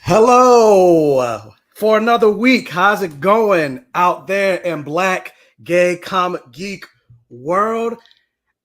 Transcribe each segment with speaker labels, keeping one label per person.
Speaker 1: Hello for another week. How's it going out there in Black Gay Comic Geek world?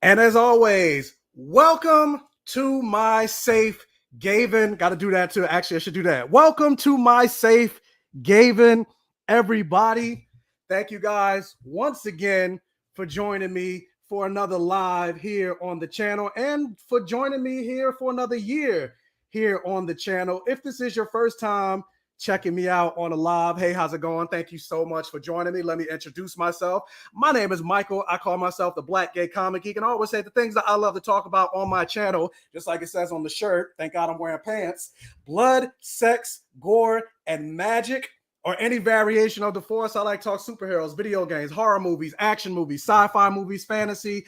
Speaker 1: And as always, welcome to my safe Gavin. Got to do that too. Actually, I should do that. Welcome to my safe Gavin, everybody. Thank you guys once again for joining me for another live here on the channel and for joining me here for another year here on the channel. If this is your first time checking me out on a live, hey, how's it going? Thank you so much for joining me. Let me introduce myself. My name is Michael. I call myself the Black Gay Comic Geek, and I always say the things that I love to talk about on my channel, just like it says on the shirt. Thank God I'm wearing pants. Blood, sex, gore, and magic, or any variation of the force. I like to talk superheroes, video games, horror movies, action movies, sci-fi movies, fantasy,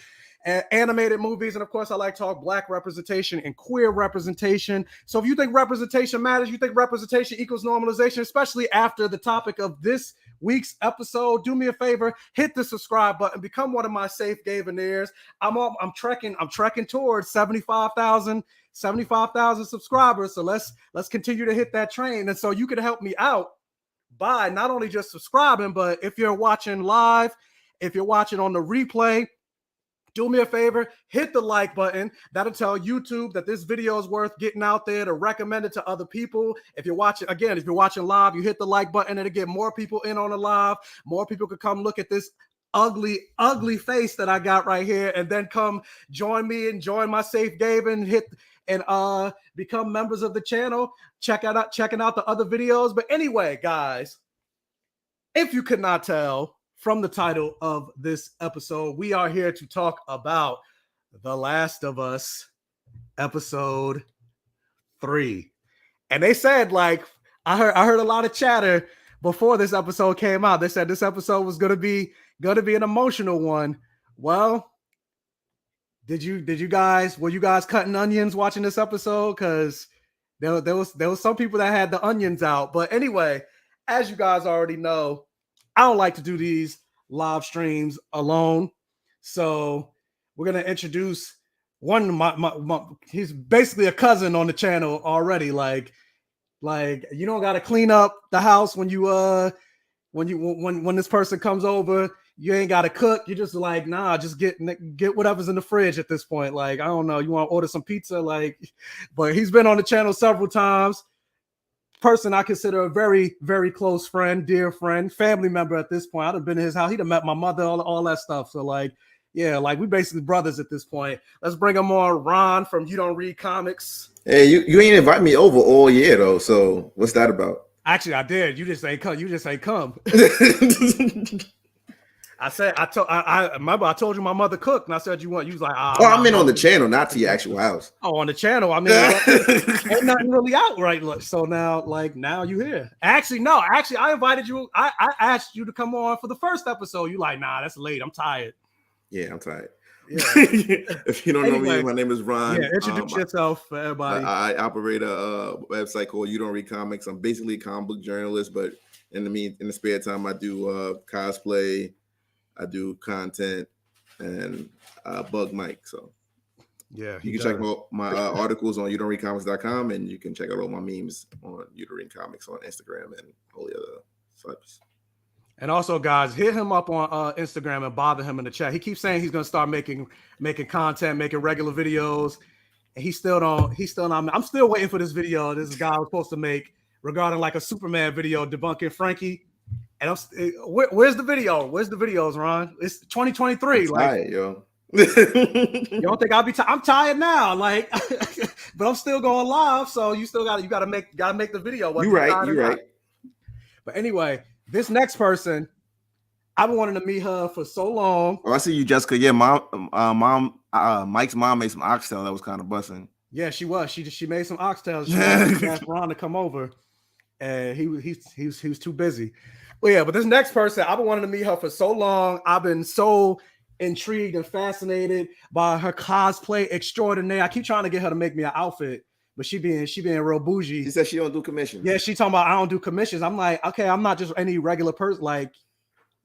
Speaker 1: animated movies, and of course I like to talk Black representation and queer representation. So if you think representation matters, you think representation equals normalization, especially after the topic of this week's episode, do me a favor, hit the subscribe button, become one of my safe Gavinaires. I'm trekking towards 75,000 subscribers, so let's continue to hit that train. And so you can help me out by not only just subscribing, but if you're watching live, if you're watching on the replay, do me a favor, hit the like button. That'll tell YouTube that this video is worth getting out there to recommend it to other people. If you're watching live, you hit the like button and it'll get more people in on the live. More people could come look at this ugly face that I got right here and then come join me and join my safe Gavin, become members of the channel, checking out the other videos. But anyway, guys, if you could not tell from the title of this episode, we are here to talk about The Last of Us episode 3. And they said, like, I heard a lot of chatter before this episode came out. They said this episode was gonna be an emotional one. Well, were you guys cutting onions watching this episode? Because there was some people that had the onions out. But anyway, as you guys already know, I don't like to do these live streams alone. So we're going to introduce one of my he's basically a cousin on the channel already. Like you don't got to clean up the house when this person comes over. You ain't got to cook. You just like, nah, just get whatever's in the fridge at this point. Like, I don't know, you want to order some pizza, but he's been on the channel several times. Person I consider a very, very close friend, dear friend, family member at this point. I'd have been to his house. He'd have met my mother, all that stuff. So we basically brothers at this point. Let's bring him on. Ron from You Don't Read Comics.
Speaker 2: Hey, you ain't invite me over all year though. So what's that about?
Speaker 1: Actually, I did. You just ain't come. I told you my mother cooked, and I said you was like,
Speaker 2: I'm in on the channel, not to your actual house.
Speaker 1: Oh, on the channel. I mean, ain't nothing really out right. So now you here. Actually, I invited you. I asked you to come on for the first episode. You like, nah, that's late. I'm tired.
Speaker 2: Yeah, I'm tired.
Speaker 1: Yeah.
Speaker 2: If you don't know me, my name is Ron.
Speaker 1: Yeah, introduce yourself for everybody.
Speaker 2: I operate a website called You Don't Read Comics. I'm basically a comic book journalist, but in the spare time, I do cosplay. I do content and bug Mike. So
Speaker 1: yeah,
Speaker 2: you can check my articles on YouDon'tReadComics.com, and you can check out all my memes on You Don't Read Comics on Instagram and all the other sites.
Speaker 1: And also, guys, hit him up on Instagram and bother him in the chat. He keeps saying he's gonna start making content, making regular videos, and he's still not. I'm still waiting for this video. This guy was supposed to make regarding like a Superman video debunking Frankie. And where's the video? Where's the videos, Ron? It's 2023.
Speaker 2: I'm tired, yo.
Speaker 1: You don't think I'll be tired? I'm tired now, but I'm still going live. So you gotta make the video.
Speaker 2: You're right.
Speaker 1: But anyway, this next person, I've been wanting to meet her for so long.
Speaker 2: Oh, I see you, Jessica. Yeah, Mike's mom made some oxtail that was kind of busting.
Speaker 1: Yeah, she was. She made some oxtails. She asked Ron to come over, and he was too busy. Well, yeah, but this next person, I've been wanting to meet her for so long. I've been so intrigued and fascinated by her cosplay extraordinaire. I keep trying to get her to make me an outfit, but she being real bougie.
Speaker 2: She said she don't do commissions.
Speaker 1: Yeah, she talking about I don't do commissions. I'm like, okay, I'm not just any regular person. Like,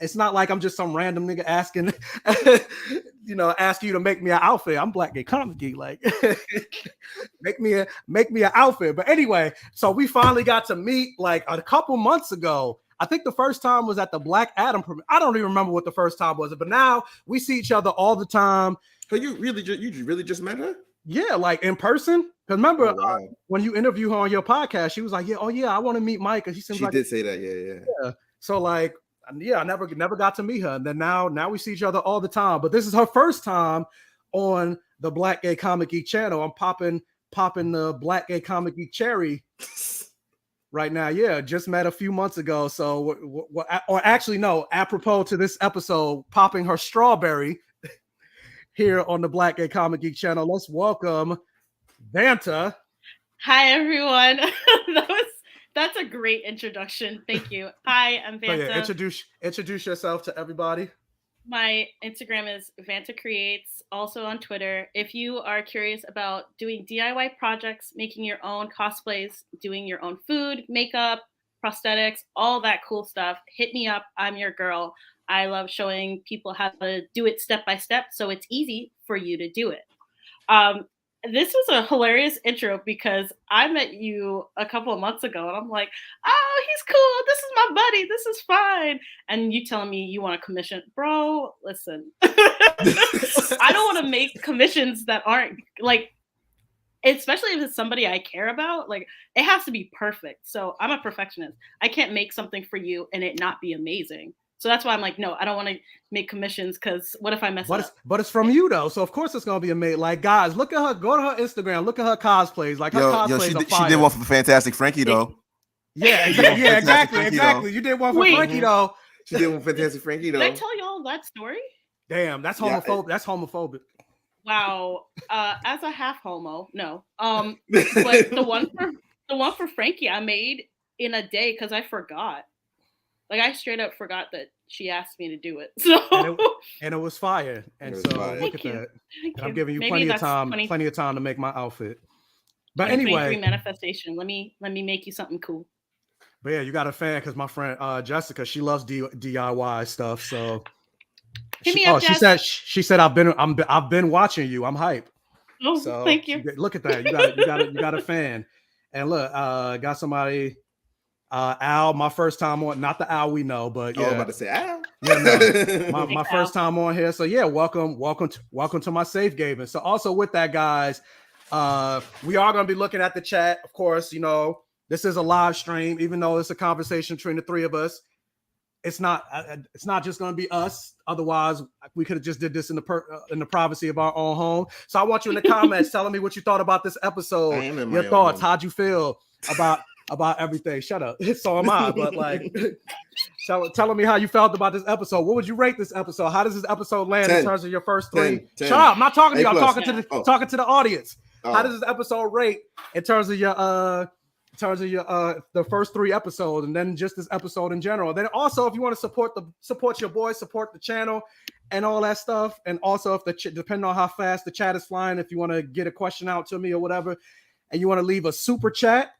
Speaker 1: It's not like I'm just some random nigga asking, asking you to make me an outfit. I'm Black Gay Comic Geek, like make me an outfit. But anyway, so we finally got to meet like a couple months ago. I think the first time was at the Black Adam premiere. I don't even remember what the first time was, but now we see each other all the time.
Speaker 2: So you really just met her?
Speaker 1: Yeah, like in person. Because remember when you interview her on your podcast, she was like, I want to meet Mike. And she
Speaker 2: did say that, yeah.
Speaker 1: So like, I never got to meet her. And then now we see each other all the time. But this is her first time on the Black Gay Comic Geek channel. I'm popping the Black Gay Comic Geek cherry right now. Yeah, just met a few months ago. So, apropos to this episode, popping her strawberry here on the Black Gay Comic Geek channel. Let's welcome Vanta.
Speaker 3: Hi, everyone. That's a great introduction. Thank you. Hi, I'm Vanta.
Speaker 1: So yeah, introduce yourself to everybody.
Speaker 3: My Instagram is Vanta Creates, also on Twitter. If you are curious about doing DIY projects, making your own cosplays, doing your own food, makeup, prosthetics, all that cool stuff, hit me up. I'm your girl. I love showing people how to do it step by step, so it's easy for you to do it. This was a hilarious intro because I met you a couple of months ago and I'm like, oh, he's cool. This is my buddy. This is fine. And you telling me you want a commission. Bro, listen. I don't want to make commissions that aren't like, especially if it's somebody I care about, like it has to be perfect. So I'm a perfectionist. I can't make something for you and it not be amazing. So that's why I'm like, no, I don't want to make commissions because what if I mess up?
Speaker 1: But it's from you though, so of course it's gonna be amazing. Like guys, look at her. Go to her Instagram. Look at her cosplays. Like her cosplays are fire.
Speaker 2: She did one for Fantastic Frankie though.
Speaker 1: Yeah, exactly. You did one for Frankie though.
Speaker 2: She did one for Fantastic Frankie though.
Speaker 3: Did I tell y'all that story?
Speaker 1: Damn, that's homophobic. That's homophobic.
Speaker 3: Wow. As a half homo, no. But the one for Frankie I made in a day because I forgot. Like I straight up forgot that she asked me to do it. So
Speaker 1: and it was fire. And so look at that. And I'm giving you plenty of time to make my outfit. But anyway,
Speaker 3: manifestation. Let me make you something cool.
Speaker 1: But yeah, you got a fan because my friend Jessica, she loves DIY stuff. So she said I've been watching you. I'm hype.
Speaker 3: Oh, so thank you.
Speaker 1: Look at that. You got a fan. And look, got somebody. Al, my first time on, not the Al we know, but yeah.
Speaker 2: I was about to say Al.
Speaker 1: Yeah, no, my first time on here. So yeah, welcome to my safe haven. So also with that, guys, we are going to be looking at the chat. Of course, this is a live stream, even though it's a conversation between the three of us. It's not just going to be us. Otherwise, we could have just did this in the privacy of our own home. So I want you in the comments telling me what you thought about this episode. Your thoughts. How'd you feel about everything? Shut up. So am I. But like, telling me how you felt about this episode. What would you rate this episode? How does this episode land 10, in terms of your first three? 10. Shut up. I'm not talking to you. I'm talking to the audience. How does this episode rate in terms of your the first three episodes, and then just this episode in general? Then also, if you want to support your boy, support the channel and all that stuff, and also if depending on how fast the chat is flying, if you want to get a question out to me or whatever, and you want to leave a super chat,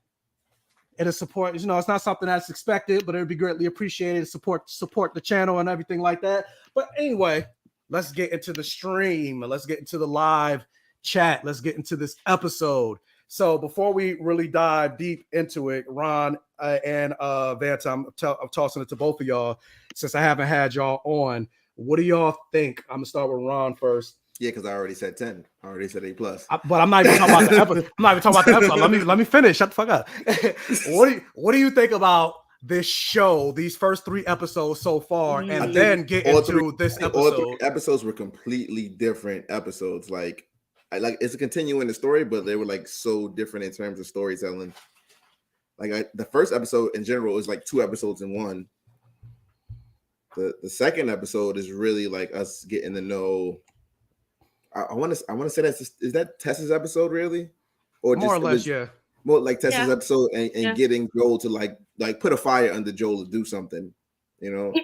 Speaker 1: it'll support. It's not something that's expected, but it'd be greatly appreciated. Support the channel and everything like that. But anyway, let's get into the stream. Let's get into the live chat. Let's get into this episode. So before we really dive deep into it, Ron and Vanta, I'm tossing it to both of y'all since I haven't had y'all on. What do y'all think? I'm gonna start with Ron first.
Speaker 2: Yeah, because I already said 10. I already said A+.
Speaker 1: But I'm not even talking about the episode. I'm not even talking about the episode. Let me finish. Shut the fuck up. What do you think about this show? These first three episodes so far, and then get into this episode.
Speaker 2: All three episodes were completely different episodes. Like it's a continuing the story, but they were like so different in terms of storytelling. Like the first episode in general is like 2 episodes in one. The second episode is really like us getting to know. I want to say is that Tess's episode really, or
Speaker 1: more or less, yeah,
Speaker 2: more like Tess's episode and getting Joel to like put a fire under Joel to do something, And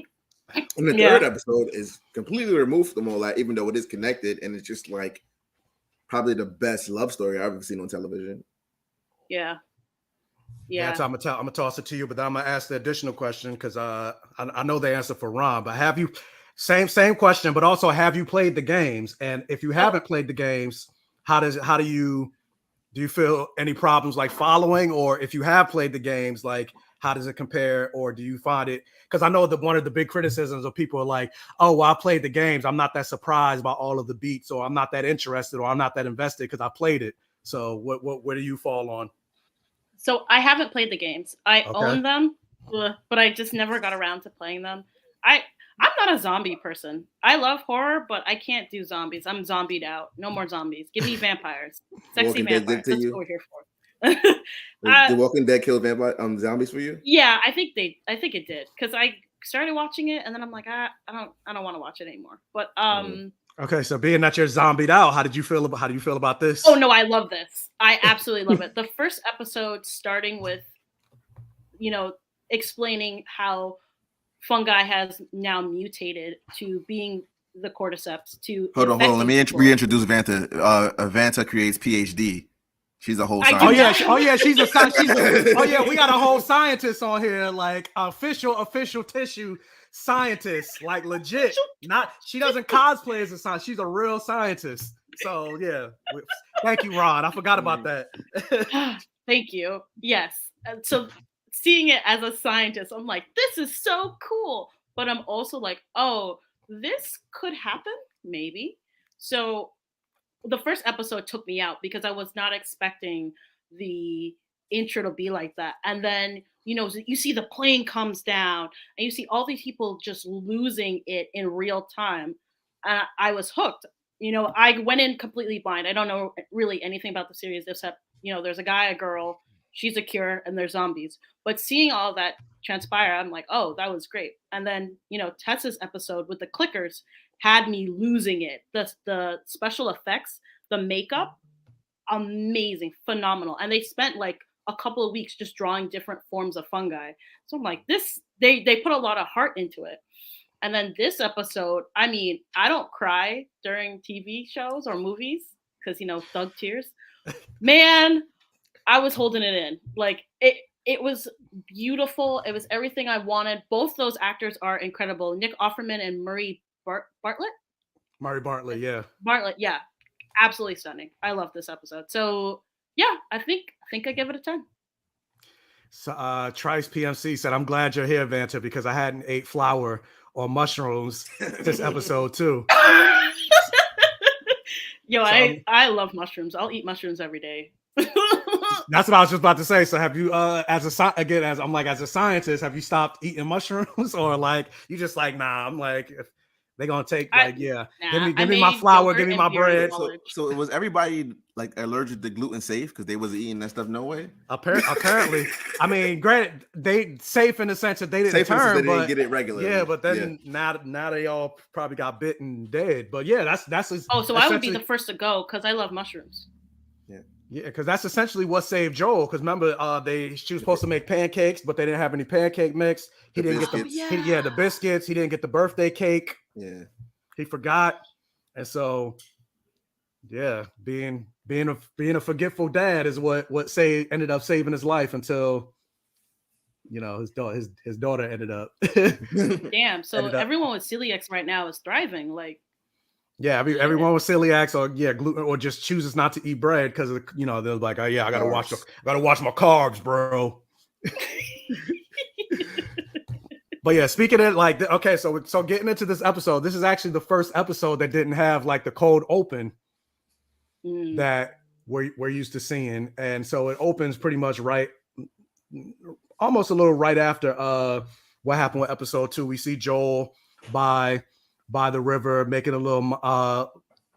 Speaker 2: the third episode is completely removed from all that, even though it is connected, and it's just like probably the best love story I've ever seen on television.
Speaker 3: Yeah. Yeah.
Speaker 1: I'm gonna toss it to you, but then I'm gonna ask the additional question because I know the answer for Ron. But have you same question, but also have you played the games? And if you haven't played the games, how do you feel any problems like following, or if you have played the games, like how does it compare, or do you find it? Because I know that one of the big criticisms of people are like, oh, well, I played the games, I'm not that surprised by all of the beats, or I'm not that interested, or I'm not that invested because I played it. So where do you fall on?
Speaker 3: So I haven't played the games. I
Speaker 1: Okay.
Speaker 3: own them, but I just never got around to playing them. I'm not a zombie person. I love horror, but I can't do zombies. I'm zombied out. No more zombies. Give me vampires. Sexy
Speaker 2: Walking Dead
Speaker 3: vampires.
Speaker 2: did to
Speaker 3: That's
Speaker 2: you?
Speaker 3: what we're here for.
Speaker 2: The Walking Dead killed vampire zombies for you?
Speaker 3: Yeah, I think it did, because I started watching it and then I'm like, I don't want to watch it anymore. But
Speaker 1: Okay, so being that you're zombied out, how do you feel about this?
Speaker 3: Oh no, I love this. I absolutely love it. The first episode, starting with, explaining how fungi has now mutated to being the cordyceps to
Speaker 4: Hold on. Let me
Speaker 3: people.
Speaker 4: reintroduce Vanta. Vanta creates PhD. She's a whole
Speaker 3: I
Speaker 4: scientist.
Speaker 1: Oh yeah, she's a scientist. Oh yeah, we got a whole scientist on here, like official tissue scientist, like legit. Not she doesn't cosplay as a scientist. She's a real scientist. So yeah, thank you, Ron. I forgot about that.
Speaker 3: Thank you. Yes. So seeing it as a scientist, I'm like, this is so cool. But I'm also like, oh, this could happen, maybe. So the first episode took me out because I was not expecting the intro to be like that. And then, you see the plane comes down and you see all these people just losing it in real time. I was hooked. I went in completely blind. I don't know really anything about the series except, there's a guy, a girl, she's a cure, and there's zombies. But seeing all that transpire, I'm like, oh, that was great. And then, Tess's episode with the clickers had me losing it. The special effects, the makeup, amazing, phenomenal. And they spent like a couple of weeks just drawing different forms of fungi. So I'm like, they put a lot of heart into it. And then this episode, I mean, I don't cry during TV shows or movies because, thug tears. Man, I was holding it in. Like it was beautiful. It was everything I wanted. Both those actors are incredible. Nick Offerman and Murray Bartlett.
Speaker 1: Murray Bartlett, yeah.
Speaker 3: Bartlett, yeah. Absolutely stunning. I love this episode. So yeah, I think I give it a 10.
Speaker 1: So Trice PMC said, I'm glad you're here, Vanta, because I hadn't ate flour or mushrooms this episode too.
Speaker 3: Yo, so, I love mushrooms. I'll eat mushrooms every day.
Speaker 1: That's what I was just about to say. So have you as a scientist, have you stopped eating mushrooms, or like you just like, nah, I'm like, if they're gonna take give me my flour, give me my bread.
Speaker 4: So it was everybody like allergic to gluten safe because they wasn't eating that stuff no way?
Speaker 1: Apparently. I mean, granted, they safe in the sense that they didn't
Speaker 2: they didn't get it regularly.
Speaker 1: Yeah, but then now they all probably got bitten dead. But yeah, that's
Speaker 3: so I would be the first to go because I love mushrooms.
Speaker 1: Yeah, because that's essentially what saved Joel. Because remember, she was supposed to make pancakes, but they didn't have any pancake mix. He didn't get the biscuits. He didn't get the birthday cake.
Speaker 2: Yeah,
Speaker 1: he forgot, and so being a forgetful dad is what ended up saving his life until his daughter ended up.
Speaker 3: Damn. So everyone with celiacs right now is thriving. Like.
Speaker 1: Yeah, everyone with celiacs or gluten or just chooses not to eat bread because they're like, oh yeah, I gotta watch my carbs, bro. But yeah, speaking of like, okay, so getting into this episode, this is actually the first episode that didn't have like the cold open that we're used to seeing, and so it opens pretty much almost a little right after what happened with episode 2. We see Joel by the river making a little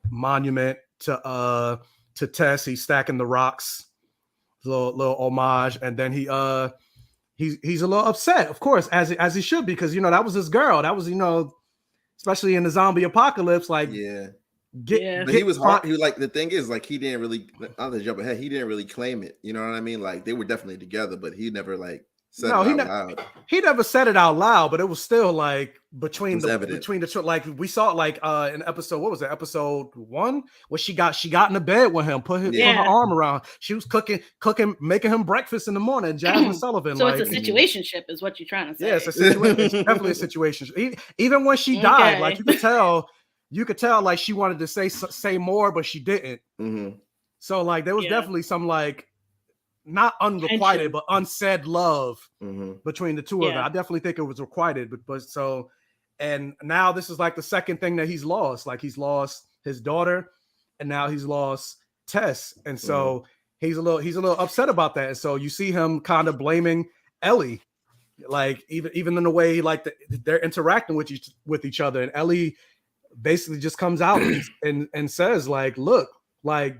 Speaker 1: monument to Tess. He's stacking the rocks, little homage, and then he's a little upset, of course, as he should be, because that was his girl. That was especially in the zombie apocalypse, like
Speaker 2: but he was hard. He like the thing is like he didn't really. I'll just jump ahead. He didn't really claim it. You know what I mean? Like they were definitely together, but he never like said it out loud.
Speaker 1: He never said it out loud, but it was still like between
Speaker 2: evident.
Speaker 1: like we saw it like in episode, what was it, episode 1, where she got in the bed with him, put her arm around. She was cooking, making him breakfast in the morning. Jasmine Sullivan.
Speaker 3: So it's a situationship, is what you're trying to say.
Speaker 1: Yeah, it's a situation. It's definitely a situation. Even when she died, like you could tell like she wanted to say more, but she didn't.
Speaker 2: Mm-hmm.
Speaker 1: So like there was definitely some like not unrequited but unsaid love between the two of them. I definitely think it was requited, but so, and now this is like the second thing that he's lost. Like he's lost his daughter, and now he's lost Tess, and so he's a little upset about that. And so you see him kind of blaming Ellie, like even in the way like they're interacting with each other, and Ellie basically just comes out and says like, look, like,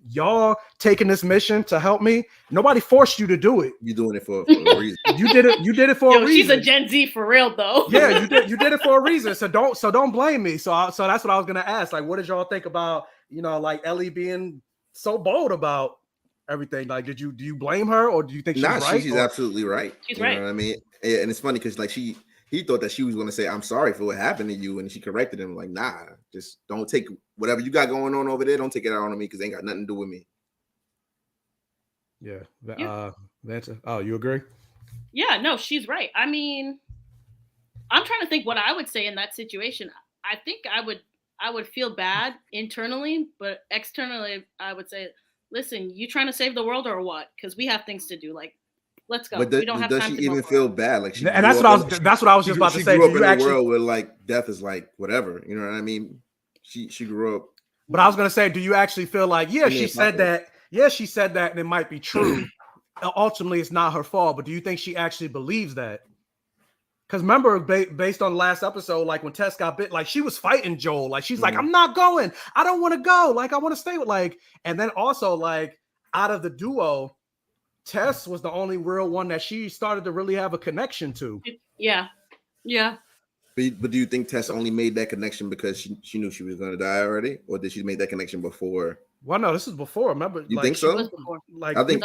Speaker 1: y'all taking this mission to help me. Nobody forced you to do it.
Speaker 2: You're doing it for a reason.
Speaker 1: You did it for a reason.
Speaker 3: She's a Gen Z for real though.
Speaker 1: Yeah, you did it for a reason. So don't blame me. So that's what I was gonna ask. Like, what did y'all think about, like Ellie being so bold about everything? Like, do you blame her, or do you think she's right?
Speaker 2: She's absolutely right.
Speaker 3: She's right.
Speaker 2: Know what I mean? And it's funny because like he thought that she was going to say, I'm sorry for what happened to you. And she corrected him like, nah, just don't take whatever you got going on over there. Don't take it out on me because it ain't got nothing to do with me.
Speaker 1: Yeah. Vanta. Oh, you agree?
Speaker 3: Yeah, no, she's right. I mean, I'm trying to think what I would say in that situation. I think I would feel bad internally, but externally I would say, listen, you trying to save the world or what? Because we have things to do. Like, let's go.
Speaker 2: But
Speaker 3: we don't have
Speaker 2: does
Speaker 3: time
Speaker 2: she
Speaker 3: to
Speaker 2: even feel bad? Like she,
Speaker 1: and that's what I was just about to say.
Speaker 2: She grew up in a world where like death is like whatever. You know what I mean? She grew up.
Speaker 1: But I was gonna say, do you actually feel like, she said that? Yeah, she said that, and it might be true. Ultimately, it's not her fault. But do you think she actually believes that? Because remember, based on the last episode, like when Tess got bit, like she was fighting Joel. Like she's like, I'm not going. I don't want to go. Like I want to stay with like. And then also like out of the duo, Tess was the only real one that she started to really have a connection to.
Speaker 3: Yeah.
Speaker 2: But do you think Tess only made that connection because she knew she was going to die already, or did she make that connection before?
Speaker 1: Well, no, this is before. Remember,
Speaker 2: you think so?
Speaker 1: Like I think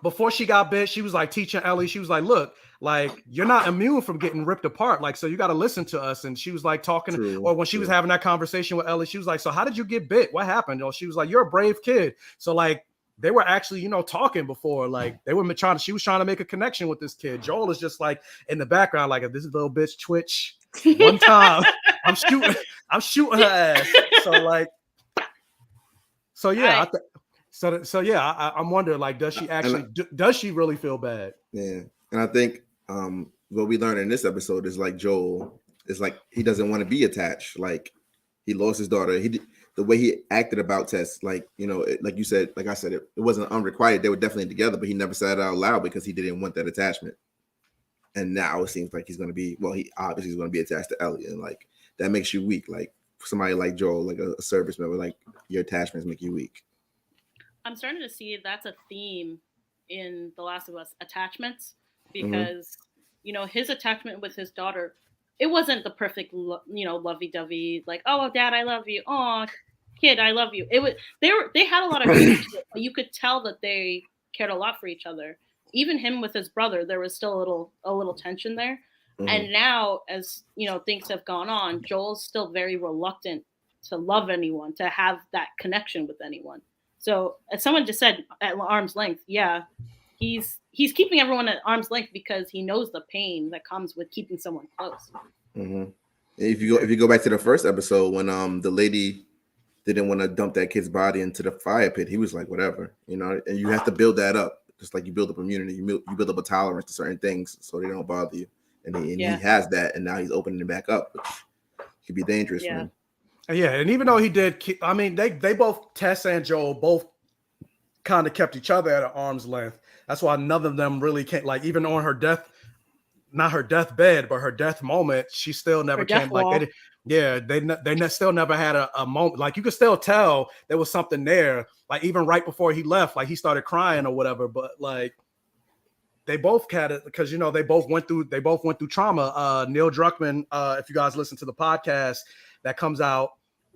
Speaker 1: before she got bit, she was like teaching Ellie. She was like, "Look, like you're not immune from getting ripped apart. Like, so you got to listen to us." And she was like talking, or when she was having that conversation with Ellie, she was like, "So how did you get bit? What happened?" Or she was like, "You're a brave kid." So like they were actually, talking before. Like they were she was trying to make a connection with this kid. Joel is just like in the background, like if this little bitch twitch one time, I'm shooting her ass. So like. So yeah, I'm wondering, like, does she actually does she really feel bad?
Speaker 2: Yeah, and I think what we learned in this episode is like Joel is like he doesn't want to be attached. Like he lost his daughter. The way he acted about Tess, like like you said, like I said, it wasn't unrequited. They were definitely together, but he never said it out loud because he didn't want that attachment. And now it seems like he's going to be. Well, he obviously is going to be attached to Ellie, and like that makes you weak. Like somebody like Joel, like a service member, like your attachments make you weak. I'm
Speaker 3: starting to see that's a theme in The Last of Us, attachments, because his attachment with his daughter, it wasn't the perfect lovey-dovey, like, oh dad I love you, oh kid I love you. It was they had a lot of shit, but you could tell that they cared a lot for each other. Even him with his brother, there was still a little tension there. And now, as things have gone on, Joel's still very reluctant to love anyone, to have that connection with anyone. So, as someone just said, at arm's length, yeah, he's keeping everyone at arm's length because he knows the pain that comes with keeping someone close.
Speaker 2: Mm-hmm. If you go back to the first episode when the lady didn't want to dump that kid's body into the fire pit, he was like, whatever, and you have to build that up, just like you build up immunity, you build up a tolerance to certain things so they don't bother you. And he has that, and now he's opening it back up, which could be dangerous for him.
Speaker 1: Yeah, and even though he did, I mean, they both, Tess and Joel, both kind of kept each other at an arm's length. That's why none of them really can't, like, even on her death, not her deathbed, but her death moment, she still never came. Like, they still never had a moment. Like, you could still tell there was something there. Like, even right before he left, like, he started crying or whatever, but like, they both had it because they both went through trauma. Neil Druckmann, if you guys listen to the podcast that comes out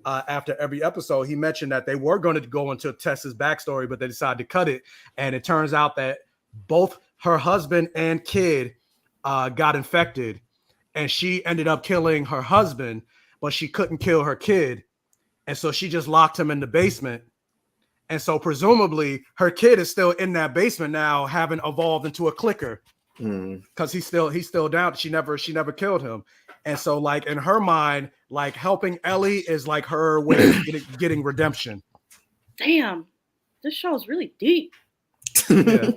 Speaker 1: after every episode, he mentioned that they were going to go into Tess's backstory, but they decided to cut it. And it turns out that both her husband and kid got infected, and she ended up killing her husband, but she couldn't kill her kid, and so she just locked him in the basement. And so presumably her kid is still in that basement now, having evolved into a clicker, because he's still down. She never killed him. And so, like, in her mind, like, helping Ellie is like her way of getting redemption.
Speaker 3: Damn, this show is really deep.
Speaker 1: Yeah.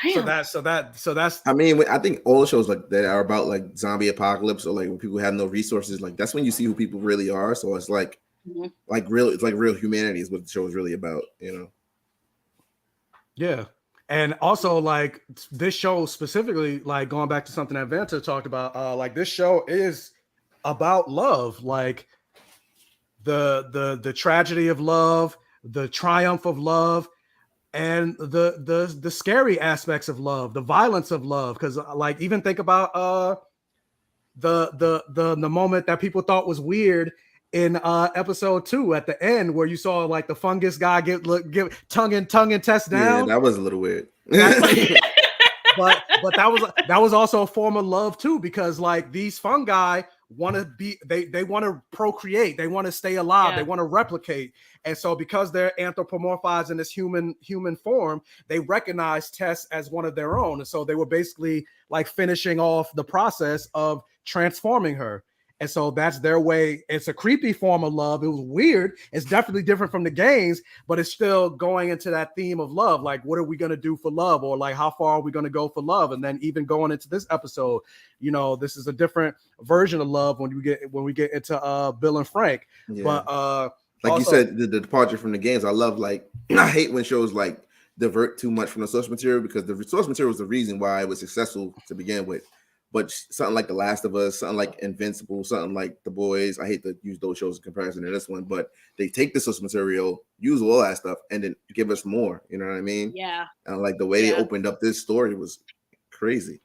Speaker 3: Damn.
Speaker 1: So that's.
Speaker 2: I mean, I think all shows like that are about like zombie apocalypse, or like when people have no resources. Like that's when you see who people really are. So it's like, it's like real humanity is what the show is really about, you know?
Speaker 1: Yeah. And also, like, this show specifically, like, going back to something that Vanta talked about, like, this show is about love, like the tragedy of love, the triumph of love, and the scary aspects of love, the violence of love. Because, like, even think about the moment that people thought was weird in episode 2 at the end, where you saw like the fungus guy give tongue and Tess down.
Speaker 2: Yeah, that was a little weird.
Speaker 1: but that was also a form of love too, because like these fungi want to be, they want to procreate, they want to stay alive, they want to replicate, and so because they're anthropomorphized in this human form, they recognize Tess as one of their own, and so they were basically like finishing off the process of transforming her. And so that's their way. It's a creepy form of love. It was weird. It's definitely different from the games, but it's still going into that theme of love. Like, what are we going to do for love? Or like, how far are we going to go for love? And then even going into this episode, you know, this is a different version of love when we get into Bill and Frank. Yeah. But
Speaker 2: like also, you said, the departure from the games, I love, like, I hate when shows like divert too much from the source material, because the source material was the reason why it was successful to begin with. But something like The Last of Us, something like Invincible, something like The Boys, I hate to use those shows in comparison to this one, but they take the source material, use all that stuff, and then give us more. You know what I mean?
Speaker 3: Yeah.
Speaker 2: And like the way they opened up this story was crazy.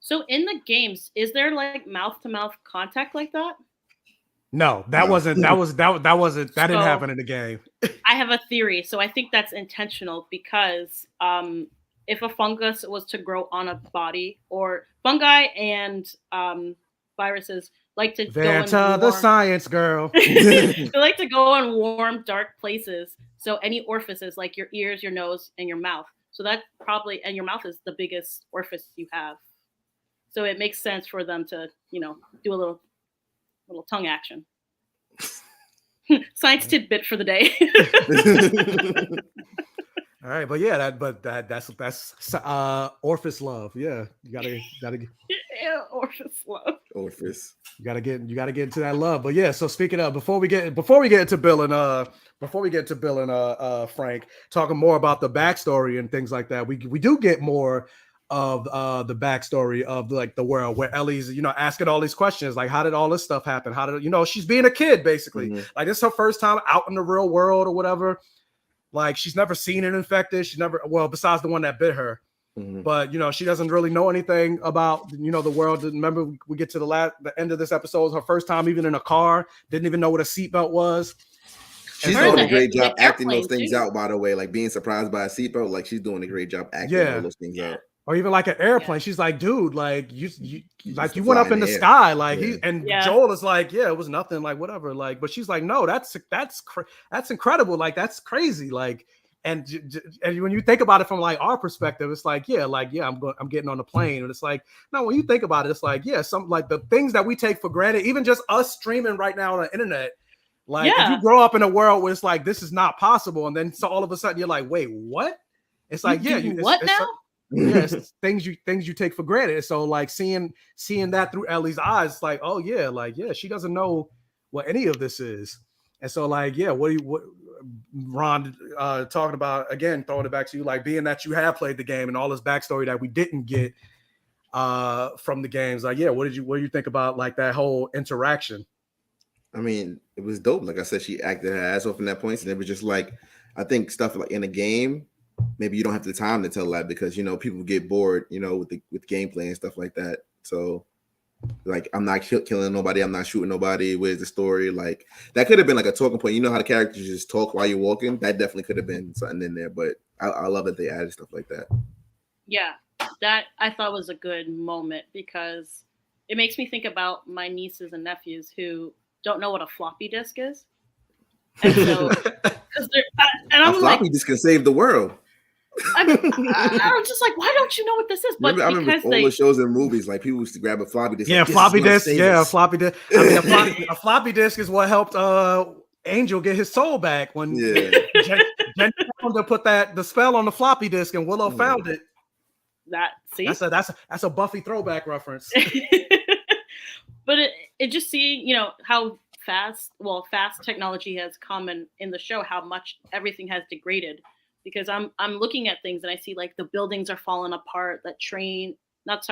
Speaker 3: So in the games, is there like mouth-to-mouth contact like that?
Speaker 1: No, that didn't happen in the game.
Speaker 3: I have a theory. So I think that's intentional, because if a fungus was to grow on a body, or fungi and viruses like to
Speaker 1: Vanta,
Speaker 3: go in
Speaker 1: the science girl.
Speaker 3: They like to go in warm, dark places. So any orifices, like your ears, your nose, and your mouth. So that probably, and your mouth is the biggest orifice you have. So it makes sense for them to, you know, do a little tongue action. Science tidbit for the day.
Speaker 1: All right, but yeah, that's orifice love. Yeah, you gotta
Speaker 3: yeah, orifice love.
Speaker 2: Orifice.
Speaker 1: You gotta get into that love. But yeah, so speaking of, before we get into Bill and Frank, talking more about the backstory and things like that, we do get more of the backstory of like the world, where Ellie's, you know, asking all these questions, like, how did all this stuff happen? How did, you know, she's being a kid basically. Like, this is her first time out in the real world or whatever. Like, she's never seen an infected. She's never, well, besides the one that bit her. But, you know, she doesn't really know anything about, you know, the world. Remember, we get to the end of this episode. It was her first time even in a car. Didn't even know what a seatbelt was.
Speaker 2: She's doing a great job acting those things out, by the way. Like, being surprised by a seatbelt. Like, she's doing a great job acting all those things out.
Speaker 1: Or even like an airplane. She's like, dude, like you went up in the sky. Like Joel is like, yeah, it was nothing, like whatever. Like, but she's like, no, that's incredible. Like, that's crazy. Like, and when you think about it from like our perspective, it's like, I'm getting on the plane. And it's like, no, when you think about it, it's like, yeah, some like the things that we take for granted, even just us streaming right now on the internet. Like, if you grow up in a world where it's like, this is not possible. And then so all of a sudden you're like, wait, what? It's like,
Speaker 3: what now?
Speaker 1: Yes, things you take for granted. So like seeing that through Ellie's eyes, it's like, oh yeah, like, yeah, she doesn't know what any of this is. And so like, yeah, what Ron talking about, again, throwing it back to you, like, being that you have played the game and all this backstory that we didn't get from the games, like, yeah, what do you think about like that whole interaction?
Speaker 2: I mean, it was dope. Like I said, she acted her ass off in that point, and it was just like, I think stuff like in a game, maybe you don't have the time to tell that, because, you know, people get bored, you know, with gameplay and stuff like that. So like, I'm not killing nobody, I'm not shooting nobody. Where's the story? Like, that could have been like a talking point. You know how the characters just talk while you're walking? That definitely could have been something in there. But I love that they added stuff like that.
Speaker 3: Yeah, that I thought was a good moment because it makes me think about my nieces and nephews who don't know what a floppy disk is. And so, because and
Speaker 2: A
Speaker 3: I'm like,
Speaker 2: floppy disk can save the world.
Speaker 3: I'm just like, why don't you know what this is? But
Speaker 2: I remember
Speaker 3: because
Speaker 2: all the shows and movies, like people used to grab a floppy disk.
Speaker 1: Yeah,
Speaker 2: like,
Speaker 1: floppy disk. Yeah,
Speaker 2: us.
Speaker 1: floppy disk. I mean, a floppy disk is what helped Angel get his soul back when Jen to put the spell on the floppy disk, and Willow found it. That's a Buffy throwback reference.
Speaker 3: But it just seeing, how fast technology has come in the show, how much everything has degraded. Because I'm looking at things and I see like the buildings are falling apart, the plane that's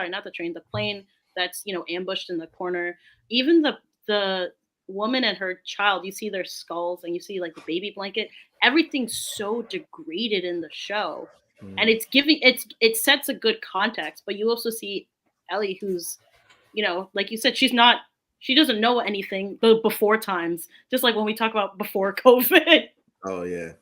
Speaker 3: ambushed in the corner, even the woman and her child, you see their skulls and you see like the baby blanket, everything's so degraded in the show. And it sets a good context, but you also see Ellie, who's, like you said, she doesn't know anything before times, just like when we talk about before COVID.
Speaker 2: Oh yeah.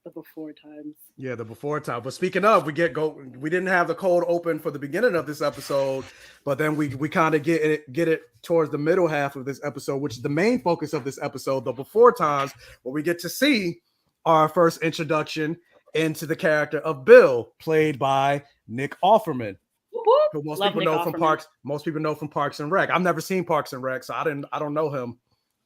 Speaker 3: The before times.
Speaker 1: Yeah, the before time. But speaking of, we didn't have the cold open for the beginning of this episode, but then we kind of get it towards the middle half of this episode, which is the main focus of this episode, the before times, where we get to see our first introduction into the character of Bill, played by Nick Offerman. Who most people know from Parks. Most people know from Parks and Rec. I've never seen Parks and Rec, so I don't know him.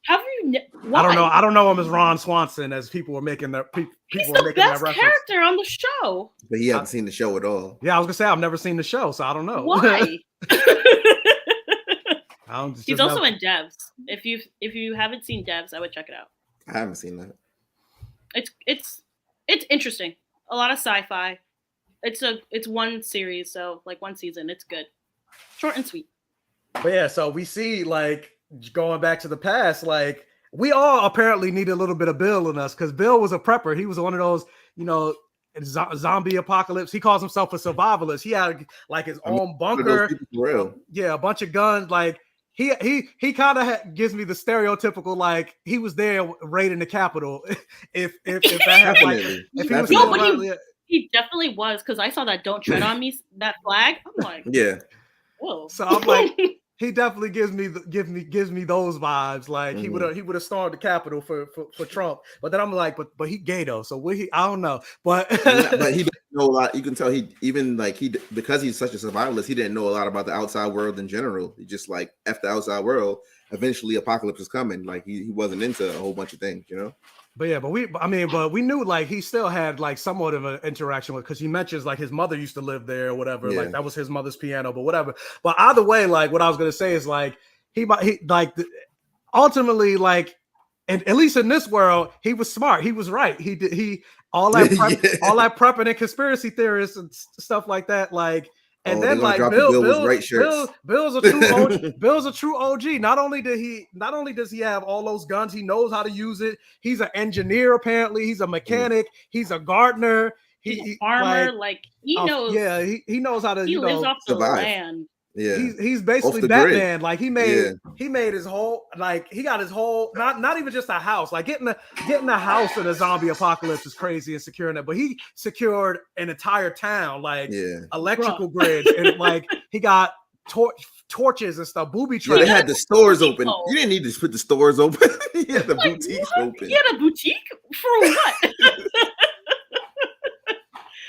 Speaker 3: Have you? Why?
Speaker 1: I don't know him as Ron Swanson, as people were making that.
Speaker 3: He's the best character on the show.
Speaker 2: But he hasn't seen the show at all.
Speaker 1: Yeah, I was gonna say I've never seen the show, so I don't know.
Speaker 3: Why? He's also in Devs. If you haven't seen Devs, I would check it out.
Speaker 2: I haven't seen that.
Speaker 3: It's interesting. A lot of sci-fi. It's one series, so like one season. It's good, short and sweet.
Speaker 1: But yeah, so we see like going back to the past, like we all apparently need a little bit of Bill in us because Bill was a prepper. He was one of those, zombie apocalypse. He calls himself a survivalist. He had like his own bunker. Yeah, a bunch of guns. Like he kind of gives me the stereotypical, like he was there raiding the Capitol. if that happened, if he was still around,
Speaker 3: he definitely was, because I saw that "Don't Tread on Me" that flag. I'm like,
Speaker 2: yeah.
Speaker 3: Whoa.
Speaker 1: So I'm like, he definitely gives me those vibes. Like he would have stormed the Capitol for Trump. But then I'm like, but he gay though, so I don't know. But
Speaker 2: but he doesn't know a lot. You can tell because he's such a survivalist, he didn't know a lot about the outside world in general. He just like F the outside world. Eventually, apocalypse is coming. Like he wasn't into a whole bunch of things,
Speaker 1: But we knew like he still had like somewhat of an interaction with, because he mentions like his mother used to live there or whatever. Yeah. Like that was his mother's piano, but whatever. But either way, like what I was gonna say is like ultimately, like, and at least in this world, he was smart. He was right. All that prepping and conspiracy theorists and stuff like that, like. And then like Bill's a true OG. Not only does he have all those guns, he knows how to use it. He's an engineer, apparently. He's a mechanic. He's a gardener.
Speaker 3: He's a farmer. He knows.
Speaker 1: Yeah, he knows how to.
Speaker 3: He lives off the land.
Speaker 1: Yeah, he's basically Batman. Grid. Like he made his whole, like he got his whole, not even just a house. Like getting a house in a zombie apocalypse is crazy and securing it, but he secured an entire town, like electrical grids, and like he got torches and stuff, booby traps.
Speaker 2: Yeah, they had the stores open. You didn't need to put the stores open. He had the boutiques open.
Speaker 3: He had a boutique for what?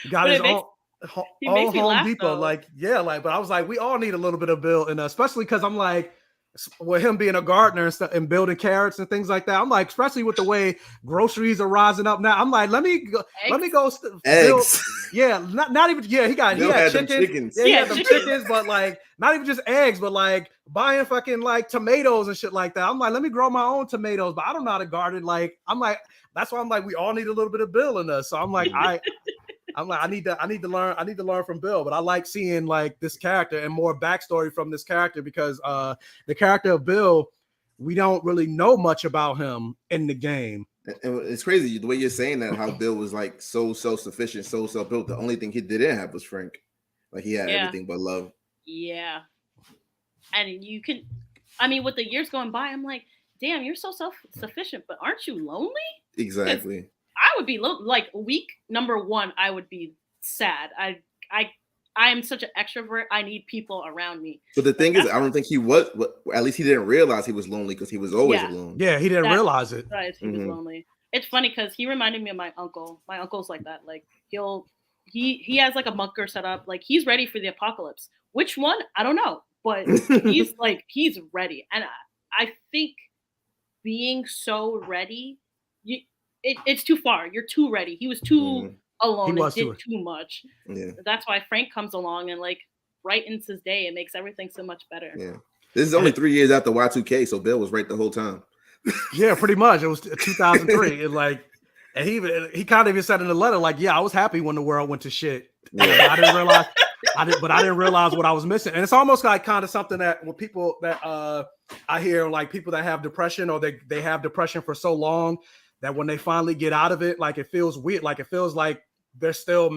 Speaker 1: He got his own. Home Depot, but I was like, we all need a little bit of Bill in us, especially because I'm like, with him being a gardener and stuff and building carrots and things like that. I'm like, especially with the way groceries are rising up now. I'm like, let me go.
Speaker 2: Eggs.
Speaker 1: Not even. Yeah, he had chickens. Yeah, he had them chickens, but like not even just eggs, but like buying fucking like tomatoes and shit like that. I'm like, let me grow my own tomatoes, but I don't know how to garden. Like, I'm like, that's why I'm like, we all need a little bit of Bill in us. So I'm like, I need to learn from Bill, but I like seeing like this character and more backstory from this character, because the character of Bill, we don't really know much about him in the game.
Speaker 2: And it's crazy the way you're saying that, how Bill was like so self-sufficient, so self-built. The only thing he didn't have was Frank. Like he had everything but love.
Speaker 3: Yeah. And you can, with the years going by, I'm like, damn, you're so self-sufficient, but aren't you lonely?
Speaker 2: Exactly.
Speaker 3: I would be like week number 1. I would be sad. I I'm such an extrovert. I need people around me.
Speaker 2: But the thing is, I don't think he was. At least he didn't realize he was lonely because he was always alone.
Speaker 1: Yeah, he didn't realize it.
Speaker 3: He was lonely. It's funny because he reminded me of my uncle. My uncle's like that. Like he has like a bunker set up. Like he's ready for the apocalypse. Which one? I don't know. But he's ready. And I think being so ready, it's too far. You're too ready. He was too alone and did too much.
Speaker 2: Yeah.
Speaker 3: That's why Frank comes along and like brightens his day and makes everything so much better.
Speaker 2: Yeah. This is only 3 years after Y2K, so Bill was right the whole time.
Speaker 1: Yeah, pretty much. It was 2003. And he kind of even said in the letter, like, yeah, I was happy when the world went to shit. Yeah. I didn't realize what I was missing. And it's almost like kind of something that when people that I hear, like people that have depression or they have depression for so long that when they finally get out of it, like it feels weird. Like it feels like they're still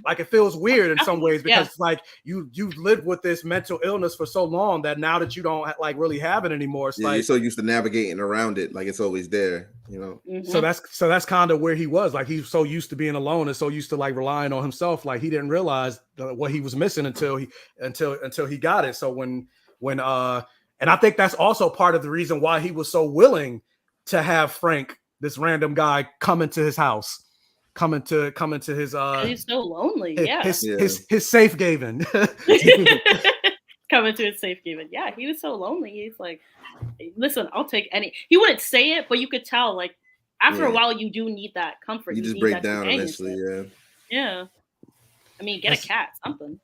Speaker 1: like it feels weird in some ways because it's like you've lived with this mental illness for so long that now that you don't like really have it anymore, it's like
Speaker 2: you're so used to navigating around it, like it's always there, you know.
Speaker 1: So that's kind of where he was. Like he's so used to being alone and so used to like relying on himself, like he didn't realize what he was missing until he got it. So when and I think that's also part of the reason why he was so willing to have Frank, this random guy, come into his house. Coming to his
Speaker 3: he's so lonely.
Speaker 1: His safe haven.
Speaker 3: Coming to his safe haven. Yeah, he was so lonely. He's like, listen, I'll take any. He wouldn't say it, but you could tell. Like after a while, you do need that comfort.
Speaker 2: You just break down eventually.
Speaker 3: Yeah. I mean, get a cat, something.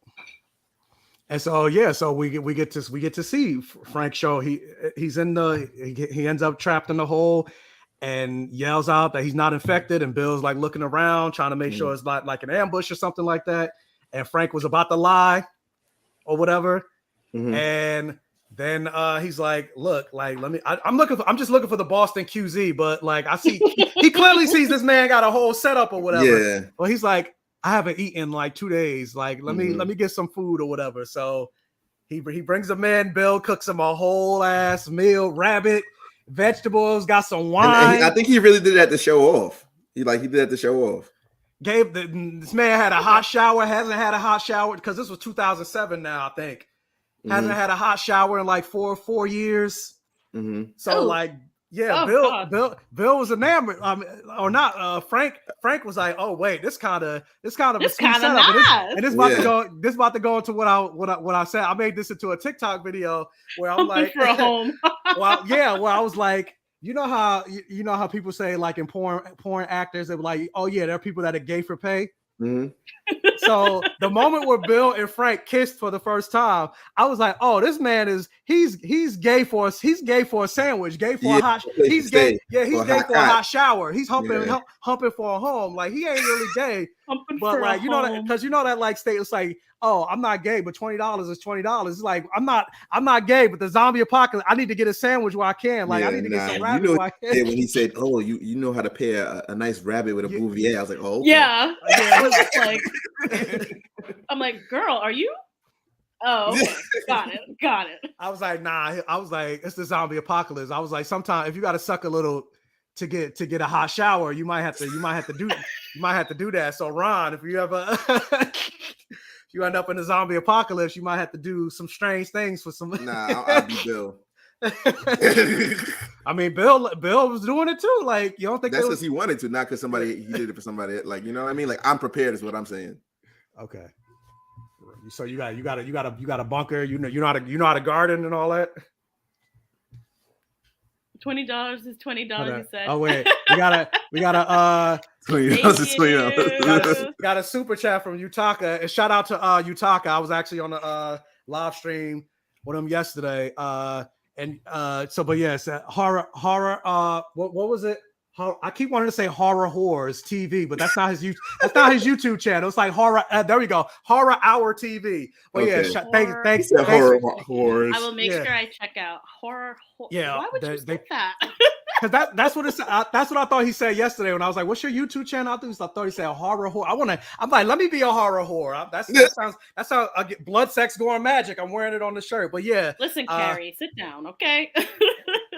Speaker 1: And so so we get to see Frank show. He ends up trapped in the hole. And yells out that he's not infected, and Bill's like looking around, trying to make sure it's not like an ambush or something like that. And Frank was about to lie or whatever. And then he's like, "Look, like I'm just looking for the Boston QZ, but like I see he clearly sees this man got a whole setup or whatever."
Speaker 2: Yeah.
Speaker 1: Well, he's like, "I haven't eaten in like 2 days. Like let me get some food or whatever." So he brings him in. Bill cooks him a whole ass meal, rabbit. Vegetables, got some wine.
Speaker 2: And I think he really did that to show off. He did that to show off.
Speaker 1: This man had a hot shower, hasn't had a hot shower because this was 2007 now, I think. Hasn't had a hot shower in like four years. So like, yeah, Bill was enamored. Or not. Frank was like, oh wait, this kind of a sweet setup.
Speaker 3: Nice.
Speaker 1: And this about to go into what I said. I made this into a TikTok video where I'm like,
Speaker 3: for a home.
Speaker 1: Where I was like, you know how people say like in porn actors, they were like, oh yeah, there are people that are gay for pay. So the moment where Bill and Frank kissed for the first time, I was like, oh, this man he's gay for a sandwich, gay for a hot, he's gay for a hot shower. He's humping for a home. Like he ain't really gay, but like that because that like state it's like, oh, I'm not gay, but $20 is $20. It's like I'm not gay, but the zombie apocalypse, I need to get a sandwich where I can. Like I need to get some rabbit where I can.
Speaker 2: When he said, "Oh, you know how to pair a nice rabbit with a bouvier," I was like, "Oh, okay.
Speaker 3: Yeah." I'm like, girl, are you? Oh, okay. Got it.
Speaker 1: I was like, nah. I was like, it's the zombie apocalypse. I was like, sometimes if you got to suck a little to get a hot shower, you might have to do that. So Ron, if you ever you end up in the zombie apocalypse, you might have to do some strange things for some.
Speaker 2: Nah, I'll be Bill.
Speaker 1: I mean, Bill was doing it too. Like, you don't think
Speaker 2: that's because he wanted to, not because he did it for somebody. Like, you know what I mean? Like, I'm prepared is what I'm saying.
Speaker 1: Okay. So you got a bunker. You know how to garden and all that.
Speaker 3: $20 is $20. You said.
Speaker 1: Oh wait, we got a
Speaker 2: $20 is $20.
Speaker 1: Got a super chat from Utaka, and shout out to Utaka. I was actually on the live stream with him yesterday. But yes, horror. What was it? I keep wanting to say Horror Whores TV, but that's not his YouTube channel. It's like Horror. There we go, Horror Hour TV. But okay. Thanks.
Speaker 2: Horror Whores.
Speaker 3: I will make sure I check out Horror.
Speaker 1: Yeah.
Speaker 3: Why would you say that?
Speaker 1: Because that's what that's what I thought he said yesterday when I was like, "What's your YouTube channel?" I thought he said Horror Whore. I'm like, let me be a horror whore. That sounds I get blood, sex, gore, and magic. I'm wearing it on the shirt. But yeah,
Speaker 3: listen, Carrie, sit down, okay?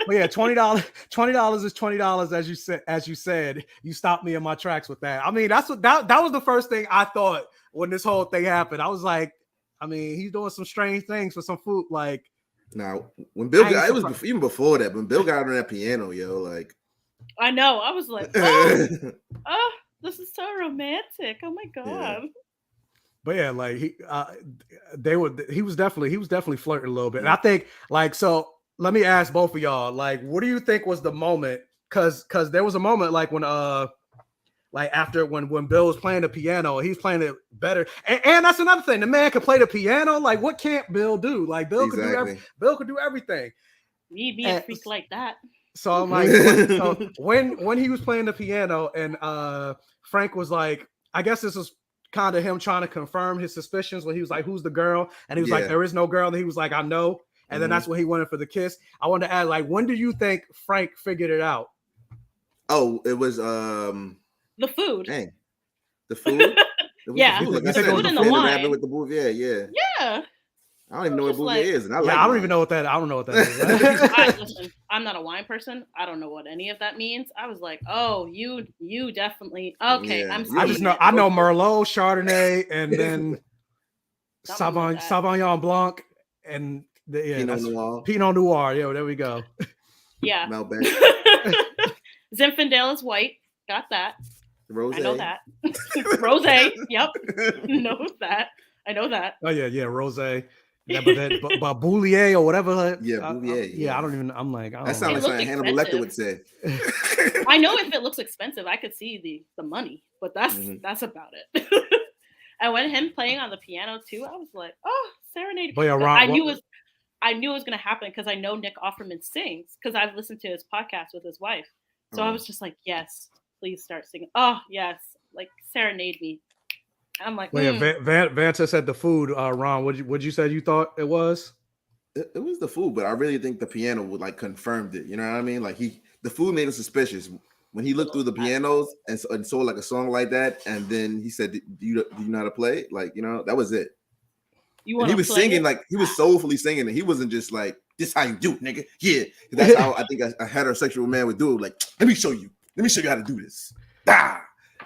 Speaker 1: But yeah, $20 is $20, as you said. You stopped me in my tracks with that. I mean, that was the first thing I thought when this whole thing happened. I was like, I mean, he's doing some strange things for some food. Like
Speaker 2: now, when Bill got, it was even before that. When Bill got on that piano, yo, like
Speaker 3: I know. I was like, oh, this is so romantic. Oh my god.
Speaker 1: Yeah. But yeah, like he was definitely flirting a little bit. And I think like, so let me ask both of y'all, like, what do you think was the moment? Cause there was a moment like when like after when Bill was playing the piano, he's playing it better. And that's another thing. The man could play the piano. Like, what can't Bill do? Like Bill could do everything.
Speaker 3: Me be a freak like that.
Speaker 1: So I'm like, so when he was playing the piano and Frank was like, I guess this was kind of him trying to confirm his suspicions when he was like, who's the girl? And he was like, there is no girl. And he was like, I know. And then that's when he went in for the kiss. I wanted to add, like, when do you think Frank figured it out?
Speaker 2: Oh, it was
Speaker 3: the food.
Speaker 2: Dang. The food?
Speaker 3: Yeah.
Speaker 2: The food.
Speaker 3: Like the food and the wine.
Speaker 2: With the movie. Yeah. I don't even know what movie it is. And
Speaker 1: I don't even know what that. I don't know what that is.
Speaker 3: Listen, I'm not a wine person. I don't know what any of that means. I was like, oh, you definitely okay. Yeah.
Speaker 1: I just know. I know Merlot, Chardonnay, and then Sauvignon Blanc, and Pinot Noir. Yeah, there we go.
Speaker 3: Yeah. Zinfandel is white. Got that.
Speaker 2: Rosé.
Speaker 3: I know that. Rosé. Yep. Know that. I know that.
Speaker 1: Oh yeah, rosé. Yeah, but Boulier or whatever.
Speaker 2: Yeah, Boulier.
Speaker 1: I don't even. I'm like,
Speaker 2: that sounds like something Hannibal Lecter would say.
Speaker 3: I know if it looks expensive, I could see the money, but that's about it. And when him playing on the piano too, I was like, oh, serenade.
Speaker 1: But yeah,
Speaker 3: I knew it was gonna happen because I know Nick Offerman sings because I've listened to his podcast with his wife. So I was just like, yes, please start singing. Oh yes, like serenade me. I'm like,
Speaker 1: well, yeah, Vanta said the food. Ron, what you said you thought it was?
Speaker 2: It was the food, but I really think the piano would like confirmed it. You know what I mean? Like the food made him suspicious when he looked through the pianos and saw like a song like that, and then he said, "Do you know how to play?" Like, you know, that was it. He was singing like he was soulfully singing, and he wasn't just like, "This how you do it, nigga." Yeah, that's how I think a heterosexual man would do it. Like, let me show you how to do this. Ah!